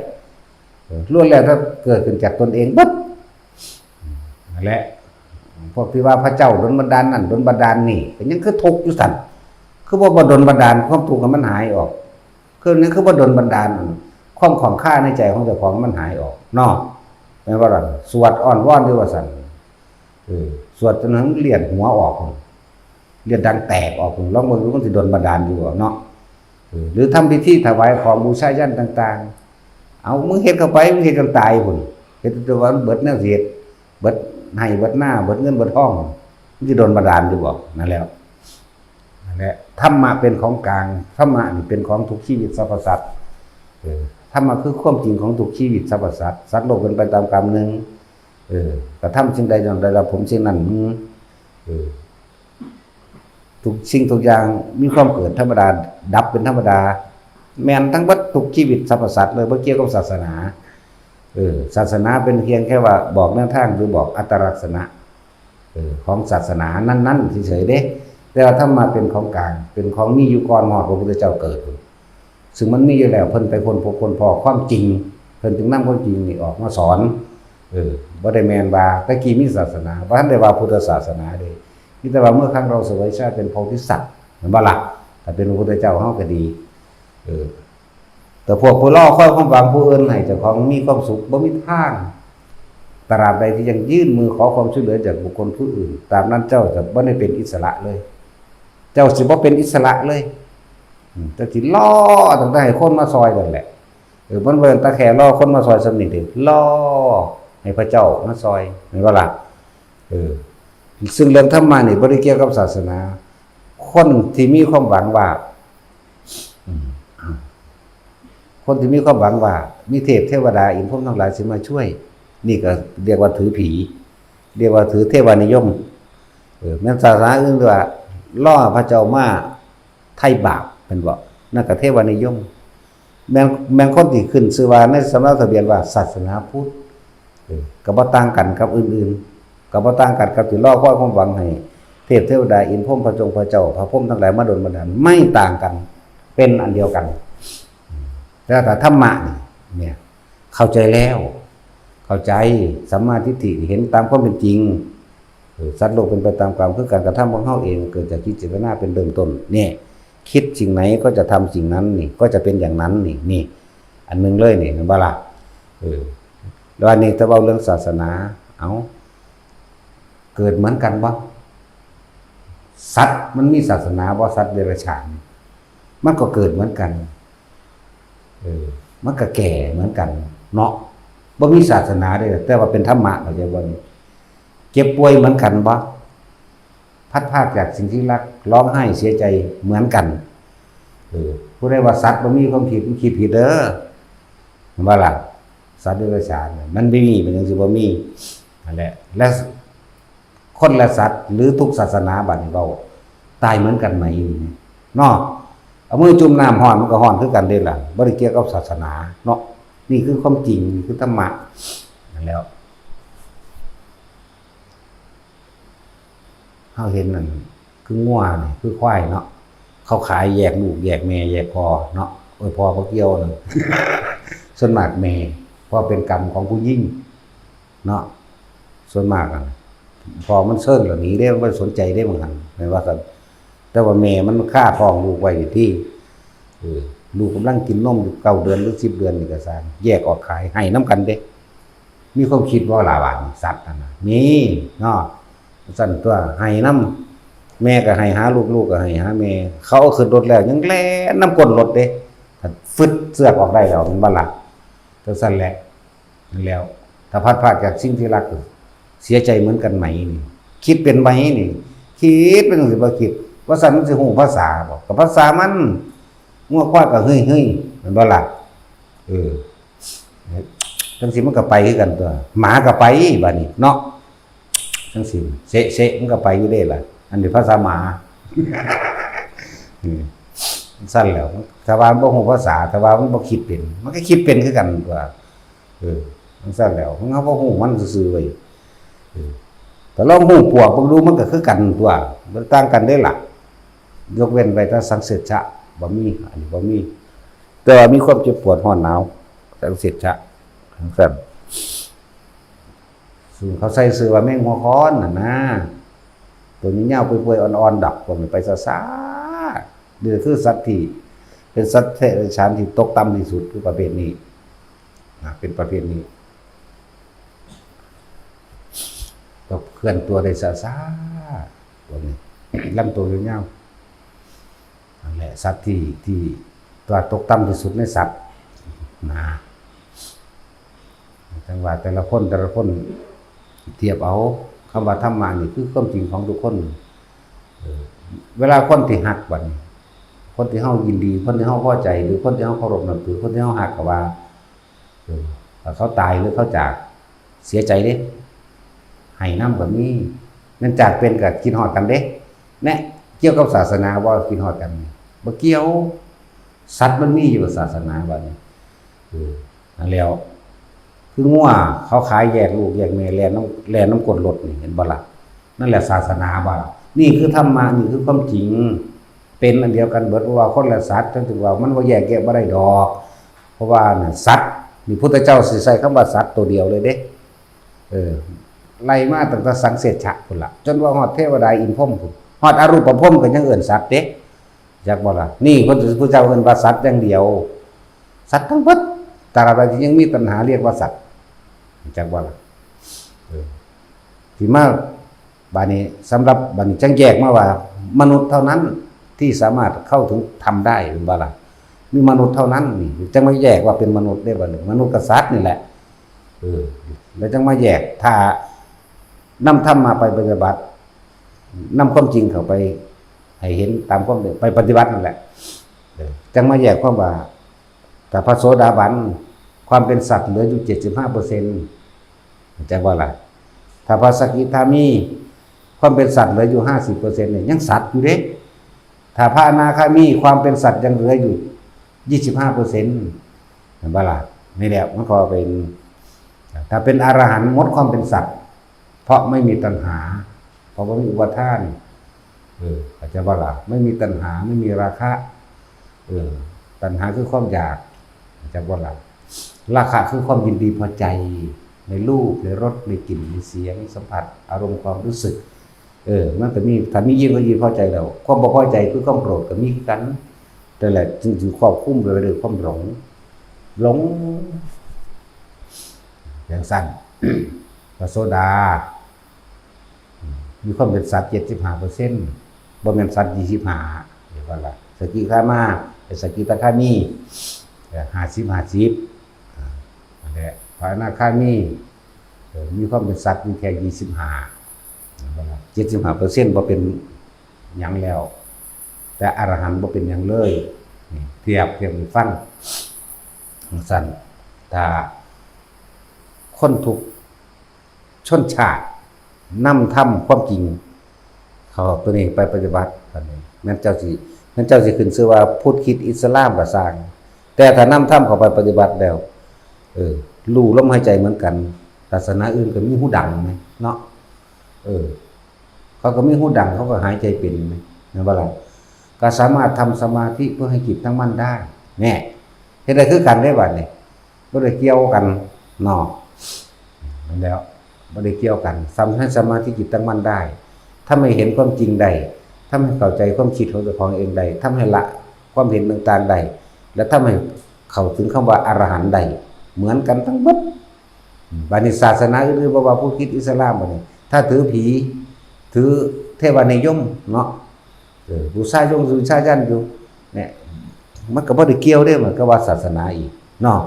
ล้วนแล้วถ้าเกิดขึ้นจากตนเองปั๊บนั่นแหละพวกที่ว่าพระเจ้าดลบันดาลนั่นดลบันดาลนี่ก็ยังคือทุกข์อยู่สั่นคือบ่ดลบันดาลความทุกข์มันหายออกคือนี่คือบ่ดลบันดาลความของข้าในใจของเจ้าของมันหายออกเนาะแม่นว่าล่ะสวดอ้อนวอนอยู่ว่าสั่นสวดจนทั้งเลียดหัวออกเลียดดังแตกออกลองเบิ่งดูมันสิดลบันดาลอยู่เนาะหรือทำพิธีถวายของบูชายันต่างๆเอามึงเฮ็ดเข้าไปมึงเฮ็ดกันตายพุ่นเฮ็ดตัวว่าเบิดแนวสิเฮ็ดเบิดให้เบิดหน้าเบิดเงินเบิดทองมันสิโดนบันดาลอยู่บ่นั่นแล้วนั่นแหละธรรมะเป็นของกลางธรรมะนี่เป็นของทุกชีวิตสรรพสัตว์ธรรมะคือความจริงของทุกชีวิตสรรพสัตว์สัตว์โลกเป็นไปตามกรรมนึงกระทำสิ่งใดอย่างใดละผมสิ่งนั้นทุกสิ่งทุกอย่างมีความเกิดธรรมดาดับเป็นธรรมดาแม่นทั้งบัดทุกชีวิตสรรพสัตว์เลยบ่เกี่ยวกับศาสนาศาสนาเป็นเพียงแค่ว่าบอกแนวทางหรือบอกอัตลักษณะของศาสนานั้นๆเฉยๆเด้แต่ว่าธรรมะเป็นของกลางเป็นของมีอยู่ก่อนฮอดพระพุทธเจ้าเกิดซึ่งมันมีอยู่แล้วเพิ่นไปคนพบคนพอความจริงเพิ่นถึงนำความจริงนี่ออกมาสอนบ่ได้แม่นว่าตะกี้มีศาสนาบ่ทันได้ว่าพุทธศาสนาเด้มีแต่ว่าเมื่อครั้งเราเสวยชาติเป็นโพธิสัตว์เหมือนบ่ล่ะถ้าเป็นพระพุทธเจ้าเฮาก็ดีแต่พวกผู้ล่อค่อยความหวังผู้อื่นให้เจ้าของมีความสุขบ่มีทางตราบใดที่ยังยื่นมือขอความช่วยเหลือจากบุคคลผู้อื่นตามนั้นเจ้าจะบ่ได้เป็นอิสระเลยเจ้าสิบ่เป็นอิสระเลยเจ้าสิล่อตั้งแต่ให้คนมาซอยนั่นแหละมันเบิ่งตาแค่ล่อคนมาซอยสำนิทล่อให้พระเจ้ามาซอยเห็นบ่ล่ะซึ่งเรื่องธรรมะนี่บ่ได้เกี่ยวกับศาสนาคนที่มีความหวังว่าคนที่มีความหวังว่ามีเทพเทวดาอินทร์พรหมทั้งหลายสิมาช่วยนี่ก็เรียกว่าถือผีเรียกว่าถือเทวานิยมแม้ศาสนาอื่นว่าล่อพระเจ้ามาไถ่บาปเป็นบ่นั่นก็เทวานิยมแม่งคนที่ขึ้นชื่อว่าในสำนักทะเบียนว่าศาสนาพุทธก็บ่ต่างกันกับอื่นๆก็บ่ต่างกันกับที่ล่อความหวังให้เทพเทวดาอินทร์พรหมพระเจ้าพระพรหมทั้งหลายมาดลบันดาลไม่ต่างกันเป็นอันเดียวกันแล้วแต่ธรรมะเนี่ยเข้าใจแล้วเข้าใจสัมมาทิฏฐิเห็นตามความเป็นจริงสัตว์โลกเป็นไปตามกรรมคือการกระทำของเฮาเองเกิดจากจิตเจตนาเป็นเริ่มต้นนี่คิดสิ่งไหนก็จะทำสิ่งนั้นนี่ก็จะเป็นอย่างนั้นนี่อันนึงเลยนี่บ่ล่ะแล้วอันนี้ถ้าเว้าเรื่องศาสนาเอาเกิดเหมือนกันบ่สัตว์มันมีศาสนาบ่สัตว์เดรัจฉานมันก็เกิดเหมือนกันมันก็แก่เหมือนกันเนาะบ่มีศาสนาเด้แต่ว่าเป็นธรรมะเข้าใจบ่เจ็บป่วยเหมือนกันบ่พัดพรากจากสิ่งที่รักร้องไห้เสียใจเหมือนกันผู้ใดว่าสัตว์บ่มีความคิดมันคิดผิดเด้อว่าล่ะสัตว์เดรัจฉานมันไม่มีมันจังสิบ่มีนั่นแหละและคนและสัตว์หรือทุกศาสนาบัดนี้เว้าตายเหมือนกันไหมเนาะเอามือจุ่มน้ำร้อนมันก็ร้อนคือกันเด้ล่ะบ่ได้เกี่ยวกับศาสนาเนาะนี่คือความจริงนี่คือธรรมะนั่นแล้วเฮาเห็นนั่นคืองัวนี่คือควายเนาะเขาขายแยกลูกแยกแม่แยกพ่อเนาะพ่อบ่เกี่ยวนั่น ส่วนมากแม่เพราะเป็นกรรมของผู้หญิงเนาะส่วนมากพอมันเซิ่งเหล่านี้ได้มันสนใจได้บางครั้งแม่นว่าซั่นแต่ว่าแม่มันฆ่าท้องลูกไว้อยู่ที่ลูกกำลังกินนมอยู่9 เดือนหรือ10 เดือนนี่ก็ซ่าแยกออกขายให้น้ำกันเด้มีความคิดว่าล่ะว่าสัตว์นั่นน่ะมีเนาะสั่นตัวให้น้ำแม่ก็ให้หาลูกก็ให้หาแม่เขาเอาขึ้นรถแล้วยังแล่นน้ำก้นรถเด้ ฟึดเสือกออกได้แล้วมันบ่ล่ะจังซั่นแหละนั่นแล้วถ้าพลาดจากสิ่งที่รักเสียใจเหมือนกันไหมนี่คิดเป็นไหมนี่คิดเป็นจังซี่บ่คิดว่าซั่นมันสิฮู้ภาษาบ่ก็ภาษามันงัวควายก็เฮ้ยๆมันบ่ล่ะจังซี่มันก็ไปคือกันตัวหมาก็ไปบัดนี้เนาะจังซี่เซะมันก็ไปอยู่เด้ล่ะอันนี้ภาษาหมาสั้นแล้วถ้าว่าบ่ฮู้ภาษาถ้าว่ามันบ่คิดเป็นมันก็คิดเป็นคือกันตัวมันสั้นแล้วมันเฮาบ่ฮู้มันซื่อๆไว้แต่ลองฮู้ปวกเบิ่งดูมันก็คือกันตัวมันต่างกันได้ล่ะยกเว้นไว้ถ้าสังเสชะบ่มีอันนี้บ่มีแต่ว่ามีความเจ็บปวดร้อนหนาวสังเสชะจังซั่นซึ่งเขาใส่ชื่อว่าแมงหัวค้อนน่ะนะตัวนี้ยาวเปื่อยๆอ่อนๆดอกบ่มันไปซ่าๆนี่คือสัตว์ที่เป็นสัตว์เดรัจฉานที่ตกต่ำที่สุดคือประเภทนี้เป็นประเภทนี้ก็เคลื่อนตัวได้ซ่าๆตัวนี้ลำตัวยาวๆนั่นแหละสัตว์ที่ตัวตกต่ำที่สุดในสัตว์นะจังว่าแต่ละคนเทียบเอาคำว่าธรรมะนี่คือความจริงของทุกคนเวลาคนที่หักบัดนี้คนที่เฮายินดีคนที่เฮาพอใจหรือคนที่เฮาเคารพนับถือคนที่เฮาฮักก็ว่าเขาตายหรือเขาจากเสียใจเด้ให้นำก็มีมันจากเป็นก็คิดฮอดกันเด้แน่เกี่ยวกับศาสนาบ่คิดฮอดกันบ่เกี่ยวสัตว์มันมีอยู่กับศาสนาบัดนี้นั่นแล้วคืองัวเขาขายแยกลูกแยกแม่แล่น้ำกรดรถนี่เห็นบ่ล่ะนั่นแหละศาสนาบ่นี่คือธรรมะนี่คือความจริงเป็นอันเดียวกันเบิดเพราะว่าคนละสัตว์ถึงว่ามันบ่แยกแยะบ่ได้ดอกเพราะว่าน่ะสัตว์นี่พุทธเจ้าสิใช้คำว่าสัตว์ตัวเดียวเลยเด้ไล่มาตั้งแต่สังเสชะพุ่นล่ะจนว่าฮอดเทวดาอินพรหมพุ่นฮอดอรูปพรหมก็ยังเอิ้นสัตว์เด้จักบ่ล่ะนี่พุทธเจ้าเอิ้นว่าสัตว์อย่างเดียวสัตว์ทั้งหมดตราบใดที่ยังมีตัณหาเรียกว่าสัตว์จักบ่ล่ะที่มาบาดนี้สำหรับบัดนี้จังแยกมาว่ามนุษย์เท่านั้นที่สามารถเข้าถึงทำได้เป็นบ่ล่ะมีมนุษย์เท่านั้นนี่จังมาแยกว่าเป็นมนุษย์ได้บ่ล่ะมนุษย์กับสัตว์นี่แหละแล้วจังมาแยกถ้านำธรรมมาไปปฏิบัตินำความจริงเข้าไปให้เห็นตามความไปปฏิบัตินั่นแหละจังมาแยกความว่าแต่พระโสดาบันความเป็นสัตว์เหลืออยู่ 75% จังว่าล่ะถ้าพระสกิทามีความเป็นสัตว์เหลืออยู่ 50% เนี่ยยังสัตว์อยู่เด้ถ้าพระอนาคามีความเป็นสัตว์ยังเหลืออยู่ 25% เห็นบ่ล่ะนี่แหละมันก็เป็นถ้าเป็นอรหันต์หมดความเป็นสัตว์เพราะไม่มีตัณหาเพราะว่ามีอุปาทานอาจจะว่าล่ะไม่มีตัณหาไม่มีราคะตัณหาคือความอยากอาจจะว่าล่ะราคะคือความยินดีพอใจในรูปในรสในกลิ่นในเสียงสัมผัสอารมณ์ความรู้สึกมันก็มีถ้ามียิ่งก็ยิ่งพอใจแล้วความบ่พอใจคือความโกรธก็มีกันแต่แหละจึงครอบคลุมไปด้วยความหลงอย่างสั้นพระโสดามีความเป็นสัตว์ 75% บ่แม่นสัตว์ 25เดี๋ยวว่าล่ะสกิคามาสกิตาคามี50นั่นแหละพระอนาคามีมีความเป็นสัตว์มีแค่ 25% บ่เป็นหยังแล้วแต่อรหันต์บ่เป็นหยังเลยเทียบให้ฟังสั้นถ้าคนทุกชนชาตินำธรรมความจริงเขาตัวนี้ไปปฏิบัติอันนี้นั่นเจ้าสิขึ้นชื่อว่าพุทธคริสต์อิสลามก็สร้างแต่ถ้านำธรรมเข้าไปปฏิบัติแล้วรู้ลมหายใจเหมือนกันศาสนาอื่นก็มีหูดังไหมเนาะเขาก็มีหูดังเขาก็หายใจเป็นไหมนะว่าล่ะก็สามารถทำสมาธิเพื่อให้จิตตั้งมั่นได้แน่เฮ็ดได้คือกันได้บัดนี้บ่ได้เกี่ยวกันเนาะนั่นแล้วบ่ได้เกี่ยวกันทำให้สมาธิจิตตั้งมั่นได้ถ้าไม่เห็นความจริงใดถ้าไม่เข้าใจความคิดของตัวเองใดถ้าให้ละความเห็นต่างๆใดและถ้าไม่เข้าถึงคำว่าอรหันต์ใดเหมือนกันทั้งหมดบัดนี้ศาสนาอื่นๆบ่ว่าพุทธคริสต์อิสลามบัดนี้ถ้าถือผีถือเทวานิยมเนาะบูชายันอยู่เนี่ย มันก็บ่ได้เกี่ยวเด้มันก็ว่าศาสนาอีกเนาะ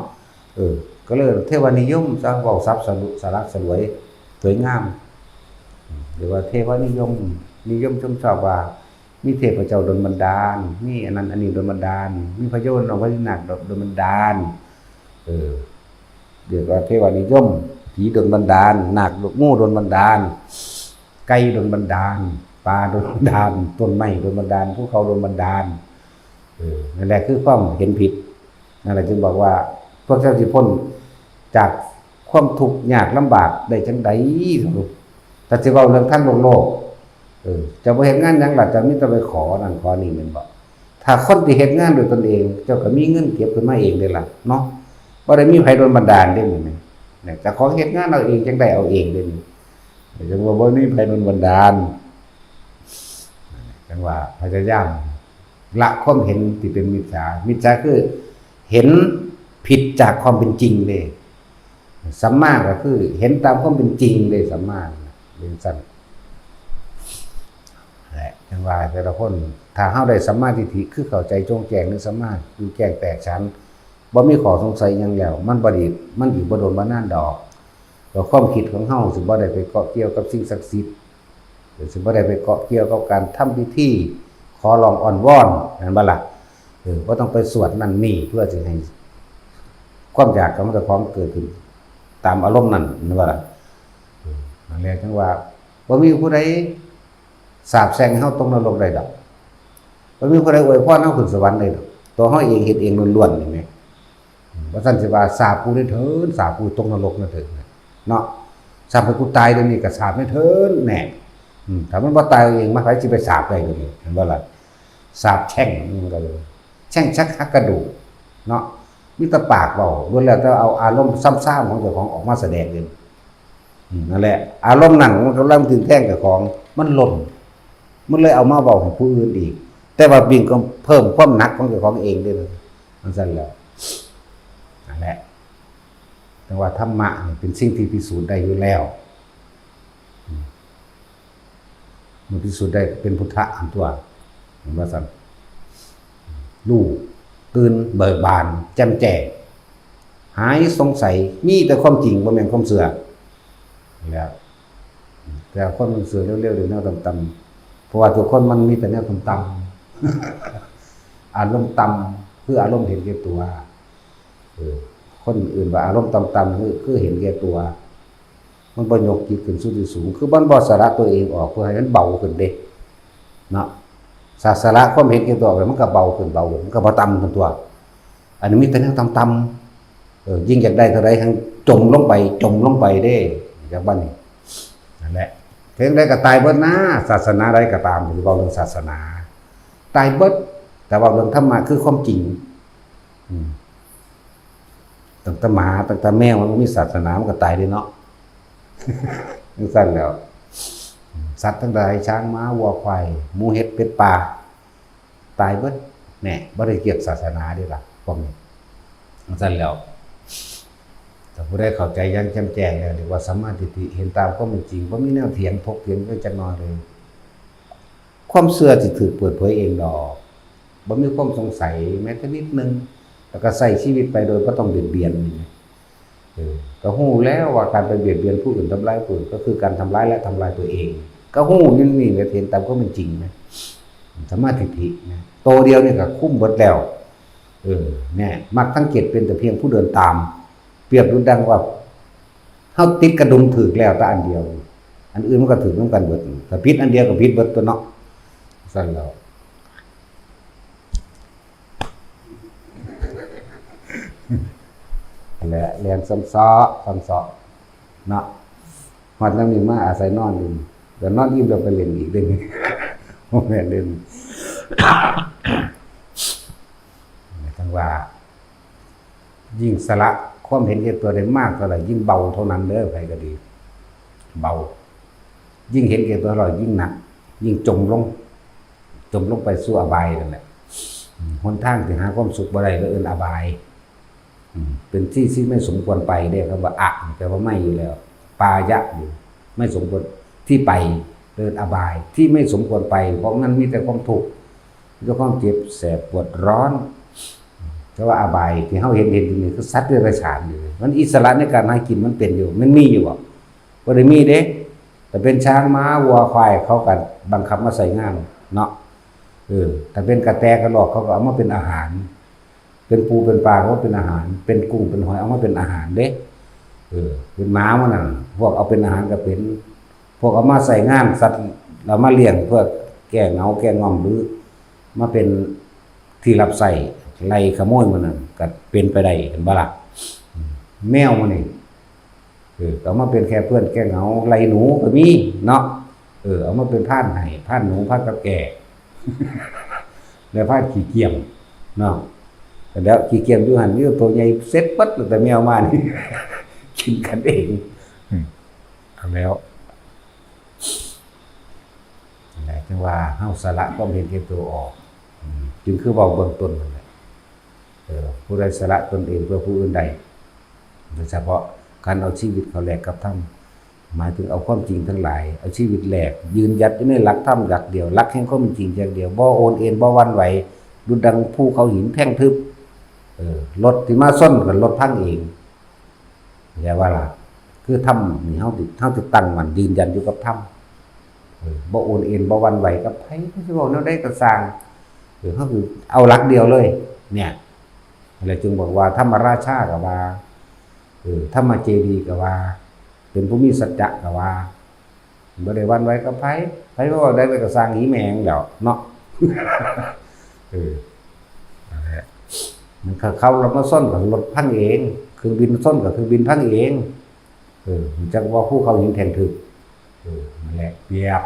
ก็เลยเทวนิยมซะเว้าทรัพย์สลักสลวยสวยงามหรือว่าเทวนิยมชมชอบว่ามีเทพเจ้าดลบันดาลมีอันนั้นอันนี้ดลบันดาลมีพระโยนต์พระนาคดลบันดาลเรียกว่าเทวนิยมผีดลบันดาลนาคงูดลบันดาลไก่ดลบันดาลปลาดลบันดาลต้นไม้ดลบันดาลภูเขาดลบันดาลนั่นแหละคือความเห็นผิดนั่นแหละจึงบอกว่าพวกเจ้าสิพ้นจากความทุกข์ยากลำบากได้จังได๋ถ้าสิเว้าเรื่องทางโลกจะบ่เฮ็ดงานหยังล่ะจะมีแต่ไปขอนั่นขอนี่แม่นบ่ถ้าคนที่เฮ็ดงานด้วยตนเองเจ้าก็มีเงินเก็บขึ้นมาเองเด้ล่ะเนาะบ่ได้มีไผโดนบันดาลเด้นี่เนี่ยเจ้าของเฮ็ดงานเอาเองจังได้เอาเองเด้นี่จังว่าบ่มีไผโดนบันดาลจังว่าพยายามละความเห็นที่เป็นมิจฉาคือเห็นผิดจากความเป็นจริงเลยสัมมาก็คือเห็นตามความเป็นจริงเลยสัมมาเรียนสั้นแหละจังว่าแต่ละคนถ้าเฮาได้สัมมาทิฏฐิคือเข้าใจจงแจ้งหรือสัมมาอยู่แจ้งแตกฉานบ่มีข้อสงสัยหยังแล้วมันบ่ดีมันอีกบ่โดนบ่นานดอกแล้วความคิดของเฮาสิบ่ได้ไปเกาะเกี่ยวกับสิ่งศักดิ์สิทธิ์หรือสิบ่ได้ไปเกาะเกี่ยวกับการทำพิธีขอร้องอ้อนวอนนั่นบ่ล่ะบ่ต้องไปสวดนั่นนี่เพื่อสิให้ความอยากของเจ้าของเกิดขึ้นตามอารมณ์นั่นนั่นบ่ล่ะนั่นแหละจังว่าบ่มีผู้ใดสาปแช่งเฮาตกนรกได้ดอกบ่มีผู้ใดอวยพรเฮาขึ้นสวรรค์ได้ดอกตัวเฮาเองเฮ็ดเองล้วนๆนี่แหมบ่ซั่นสิว่าสาปกูได้เถิดสาปกูตกนรกนั่นเถิดเนาะสาปให้กูตายเดี๋ยวนี้ก็สาปให้เถิดแน่ถ้ามันบ่ตายเองมาไผสิไปสาปได้เดี๋ยวนี้เห็นบ่ล่ะสาปแช่งมันก็เลยแช่งชักหักกระดูกเนาะมีแต่ปากเว้าล้วนแล้วแต่เอาอารมณ์ซ้ำๆของเจ้าของออกมาแสดงเองนั่นแหละอารมณ์นั้นมันกำลังถึงแท่งเจ้าของมันหล่นมันเลยเอามาเว้าให้ผู้อื่นอีกแต่ว่าบิ่งก็เพิ่มความหนักของเจ้าของเองด้วยมันซั่นแล้วนั่นแหละแต่ว่าธรรมะนี่เป็นสิ่งที่พิสูจน์ได้อยู่แล้วมันพิสูจน์ได้เป็นพุทธะอันตัวว่าซั่นรู้ตื่นเบิกบานแจ่มแจ้งหายสงสัยมีแต่ความจริงบ่แม่นความเสื่อแล้วแต่คนมันเสื่อเร็วๆหรือแนวต่ำๆเพราะว่าทุกคนมันมีแต่แนวต่ำๆอารมณ์ต่ำคืออารมณ์เห็นแก่ตัวคนอื่นว่าอารมณ์ต่ำๆคือเห็นแก่ตัวมันบ่ยกจิตขึ้นสู่ที่สูงคือมันบ่สละตัวเองออกเพื่อให้มันเบาขึ้นเด้เนาะศาสนาความเห็นแก่ตัวมันก็เบาขึ้นมันก็บ่ต่ำขึ้นตัวอันนี้มีแต่แนวต่ำๆยิ่งอยากได้เท่าใดทั้งจมลงไปเด้จากบ้านนี้นั่นแหละเพียงใดก็ตายเบิดนะศาสนาใดก็ตามที่เว้าเรื่องศาสนาตายเบิดแต่ว่าเรื่องธรรมะคือความจริงตั้งแต่หมาตั้งแต่แมวมันมีศาสนามันก็ตายได้เนาะจังซั่นแล้วสัตว์ทั้งหลายช้างม้าวัวควายหมูเห็ดเป็ดปลาตายเบิดแน่บ่ได้เกี่ยวกับศาสนาเด้ล่ะพวกนี้จังซั่นแล้วถ้าผู้ใดเข้าใจอย่างแจ่มแจ้งแล้วเรียกว่าสัมมาทิฏฐิเห็นตามความเป็นจริงบ่มีแนวเถียงถกเถียงกันจักหน่อยเลยความเชื่อสิถูกเปิดเผยเองดอกบ่มีความสงสัยแม้แต่นิดนึงแล้วก็ใช้ชีวิตไปโดยบ่ต้องเบียดเบียนก็ฮู้แล้วว่าการไปเบียดเบียนผู้อื่นทำร้ายผู้อื่นก็คือการทำร้ายและทำลายตัวเองก็ฮู้นี่เห็นตามความเป็นจริงนะสัมมาทิฏฐินะโตเดียวนี่ก็คุ้มเบิดแล้วแน่มรรคทั้ง7เป็นแต่เพียงผู้เดินตามเปรียบดุจดังว่าเฮาติดกระดุมถึกแล้วแต่อันเดียวอันอื่นมันก็ถึกนำกันเบิดถ้าผิดอันเดียวก็ผิดเบิดตัวเนาะซั่นแล้วแหละเรียนซ้ำซ้อเนาะฮอดนำนี่มาอาศัยนอนอยู่เดี๋ยวนอนอิ่มแล้วไปเล่นอีกเด้นี่บ่แม่นเล่นทั้งว่ายิ่งสละความเห็นแก่ตัวได้มากเท่าไหร่ยิ่งเบาเท่านั้นเด้อใครก็ดีเบายิ่งเห็นแก่ตัวเท่าไหร่ยิ่งหนักยิ่งจมลงไปสู่อบายนั่นแหละหนทางที่หาความสุขบ่ได้ก็เอิ้นอบายเป็นที่ไม่สมควรไปเด้คำว่าอะแปลว่าไม่อยู่แล้วปายะอยู่ไม่สมควรที่ไปเดินอบายที่ไม่สมควรไปเพราะนั้นมีแต่ความทุกข์มีแต่ความเจ็บแสบปวดร้อน แต่ว่าอบายที่เฮาเห็นอยู่นี่คือสัตว์เดรัจฉานอยู่มันอิสระในการหากินมันเป็นอยู่มันมีอยู่บ่ได้มีเด้แต่เป็นช้างม้าวัวควายเขาก็บังคับมาใส่งานเนาะแต่เป็นกระแตกระรอกเขาก็เอามาเป็นอาหาร เป็นปูเป็นปลาเขาเป็นอาหาร เป็นกุ้งเป็นหอยเอามาเป็นอาหารเด้เป็นม้ามันน่ะพวกเอาเป็นอาหารก็เป็นพวกเอามาใส่งานสัตว์เรามาเลี้ยงเพื่อแก้เหงาแก้งอมหรือมาเป็นที่รับใส่ไล่ขโมยมันน่ะก็เป็นไปได้เห็นบ่ล่ะแมวมันนี่เอามาเป็นแค่เพื่อนแก้เหงาไล่หนูก็มีเนาะเอามาเป็นผ่านไห้ผ่านหนูผ่านกับแก่แล้วผ่านขี้เกียจเนาะแล้วขี้เกียจอยู่หันนี่ตัวใหญ่เซ็ตปั๊ดแต่แมวมานี่ กินกันเองแล้วจังว่าเฮาสละความเห็นแก่ตัวออกจึงคือเว้าเบื้องต้นนั่นแหละผู้ใดสละตนเองเพื่อผู้อื่นใดโดยเฉพาะการเอาชีวิตเขาแลกกับธรรมหมายถึงเอาความจริงทั้งหลายเอาชีวิตแลกยืนหยัดอยู่ในหลักธรรมหลักเดียวหลักแห่งความจริงอย่างเดียวบ่โอนเอ็นบ่หวั่นไหวดุจดังภูเขาหินแท่งทึบรถที่มาส้นกับรถพังเองอย่าว่าล่ะคือธรรมนี่เฮาติดตั้งมันยืนยันอยู่กับธรรมบ่โอนเอ็นบ่หวั่นไหวกับไผสิเว้าแนวใดก็สร้างเฮาคือเอาหลักเดียวเลยเนี่ยอะไรจึงบอกว่าธรรมราชาก็ว่าธรรมเจดีย์ก็ว่าเป็นผู้มีสัจจะก็ว่าบ่ได้หวั่นไหวกับไผบ่ได้ไปก็สร้างหีแมงแล้วเนาะมันเขาเรามาส้นกับรถพังเองเครื่องบินส้นกับเครื่องบินพังเองจักว่าผู้เขายิงแทงถึกนั่นแหละเปรียบ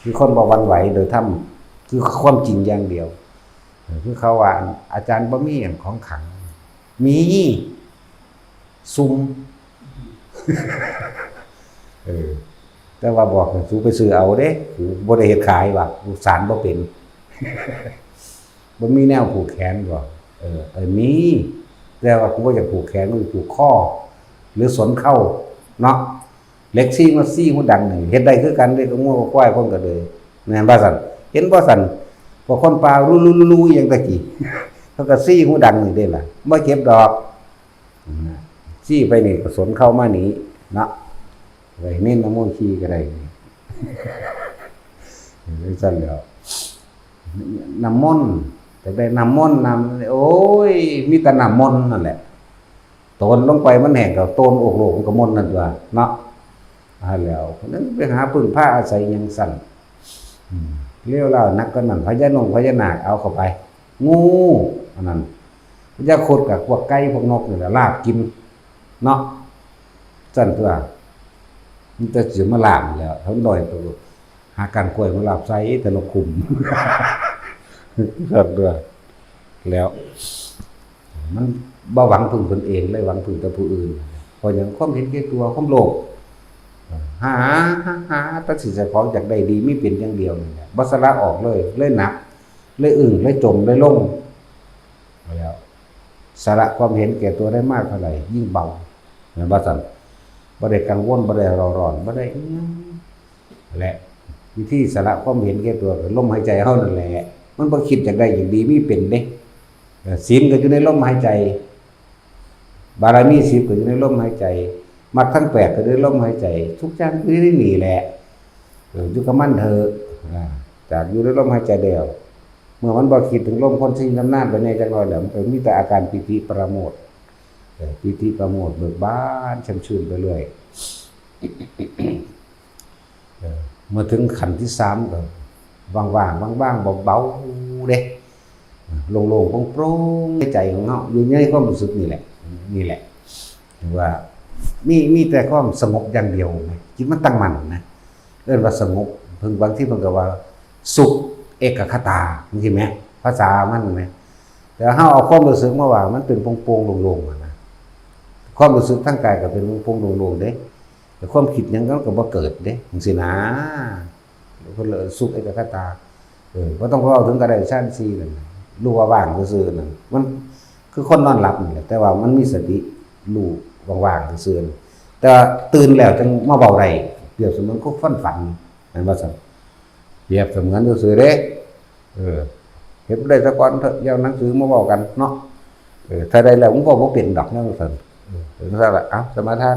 คือคนบ่หวั่นไหวโดยทำคือความจริงอย่างเดียวคือเขาว่าอาจารย์บ่มีอย่างของขังมีซุ่มแต่ว่าบอกให้สูไปซื้อเอาเด้บ่ได้เฮ็ดขายว่าสารบ่เป็นบ่มีแนวผูกแขนบ่มีแต่ว่ากูบ่อยากผูกแขนกูผูกข้อหรือสนเข้าเนาะเล็กซี่มาซี่หูดังนี่เฮ็ดได้คือกันเด้ก็งัวก็ควายคนก็เลยแม่นบ่ซั่นเห็นบ่ซั่นพวกคนป่ารู้ๆอย่างตะกี้เขาก็ซี่หูดังนี่เด้ล่ะบ่เก็บดอกซี่ไปนี่ก็สนเข้ามานี่เนาะไว้เน้นน้ำมนต์ขี้ก็ได้นี่ซั่นแล้วน้ำมนต์แต่ได้น้ำมนต์โอ้ยมีแต่น้ำมนต์นั่นแหละโตนลงไปมันแห้งกับโตนอกโลกกับมนต์นั่นว่าเนาะแล้วนั้นไปหาพึ่งผ้าอาศัยยังสั่นเลี้ยวเล่านักก็นั่นพญานาคเอาเข้าไปงูอันนั้นพญาโคตรกับพวกไก่พวกนกนี่แหละลาบกินเนาะสั่นตัวมันจะเสือมาลาบแล้วทั้งดอยตัวหาการกล้วยมาลาบใส่แต่นกขุมสั่นตัวแล้วมันบ่หวังพึ่งตนเองเลยหวังพึ่งแต่ผู้อื่นพออย่างความเห็นแก่ตัวความโลภหาตัดสินใจของจากใดดีไม่เป็นอย่างเดียวนี่แหละบ่สละออกเลยหนักเลยเลยจมเลยลงแล้วสละความเห็นแก่ตัวได้มากเท่าไหร่ยิ่งเบาเหมือนบ่ซั่นบ่ได้กังวลบ่ได้ร้อนบ่ได้และวิธีสละความเห็นแก่ตัวคือลมหายใจเฮานั่นแหละมันบ่คิดจากใดอย่างดีมีเป็นเด้ศีลก็อยู่ในลมหายใจบารมี10ก็อยู่ในลมหายใจมรรคทั้ง8ก็อยู่ในลมหายใจทุกอย่างคือได้นี่แหละอยู่กับมันเถอะจากอยู่ในลมหายใจเดียวเมื่อมันบ่คิดถึงลมพ้นสิ่งอำนาจไปในจังหวะแล้วมันก็มีแต่อาการปิติปราโมทย์ปิติปราโมทย์เบิกบานชุ่มชื่นไปเรื่อยเมื่อถึงขั้นที่3ก็ว่างๆเบาๆเด้โล่งๆโปร่งๆในใจของเฮาอยู่ในความรู้สึกนี่แหละว่ามีแต่ความสงบอย่างเดียวจิตมันตั้งมั่นนะเรียกว่าสงบเพิ่งบางที่เพิ่นก็ว่าสุขเอกคตาจังซี่แหมภาษามันแหมแต่เฮาเอาความรู้สึกมาว่ามันเป็นโปร่งๆโล่งๆนะความรู้สึกทางกายก็เป็นโปร่งๆโล่งๆเด้แต่ความคิดหยังก็บ่เกิดเด้จังซี่นะเพิ่นเลยสุขเอกคตาบ่ต้องเว้าถึงกระไดชั้น4นั่นรู้ว่าว่างซื่อๆนั่นมันคือคนนอนหลับนี่แหละแต่ว่ามันมีสติรู้ว่างๆซื่อๆแต่ตื่นแล้วจึงมาเว้าได้เปรียบเสมือนคนฝันนั่นว่าซั่นเปรียบเสมือนซื่อๆเด้เฮ็ดได้ซะก่อนเถอะอย่าหนังสือมาเว้ากันเนาะ ถ้าได้แล้วมันก็บ่เป็นดอกนั่นซั่นถึงซะละเอ้าสมาทาน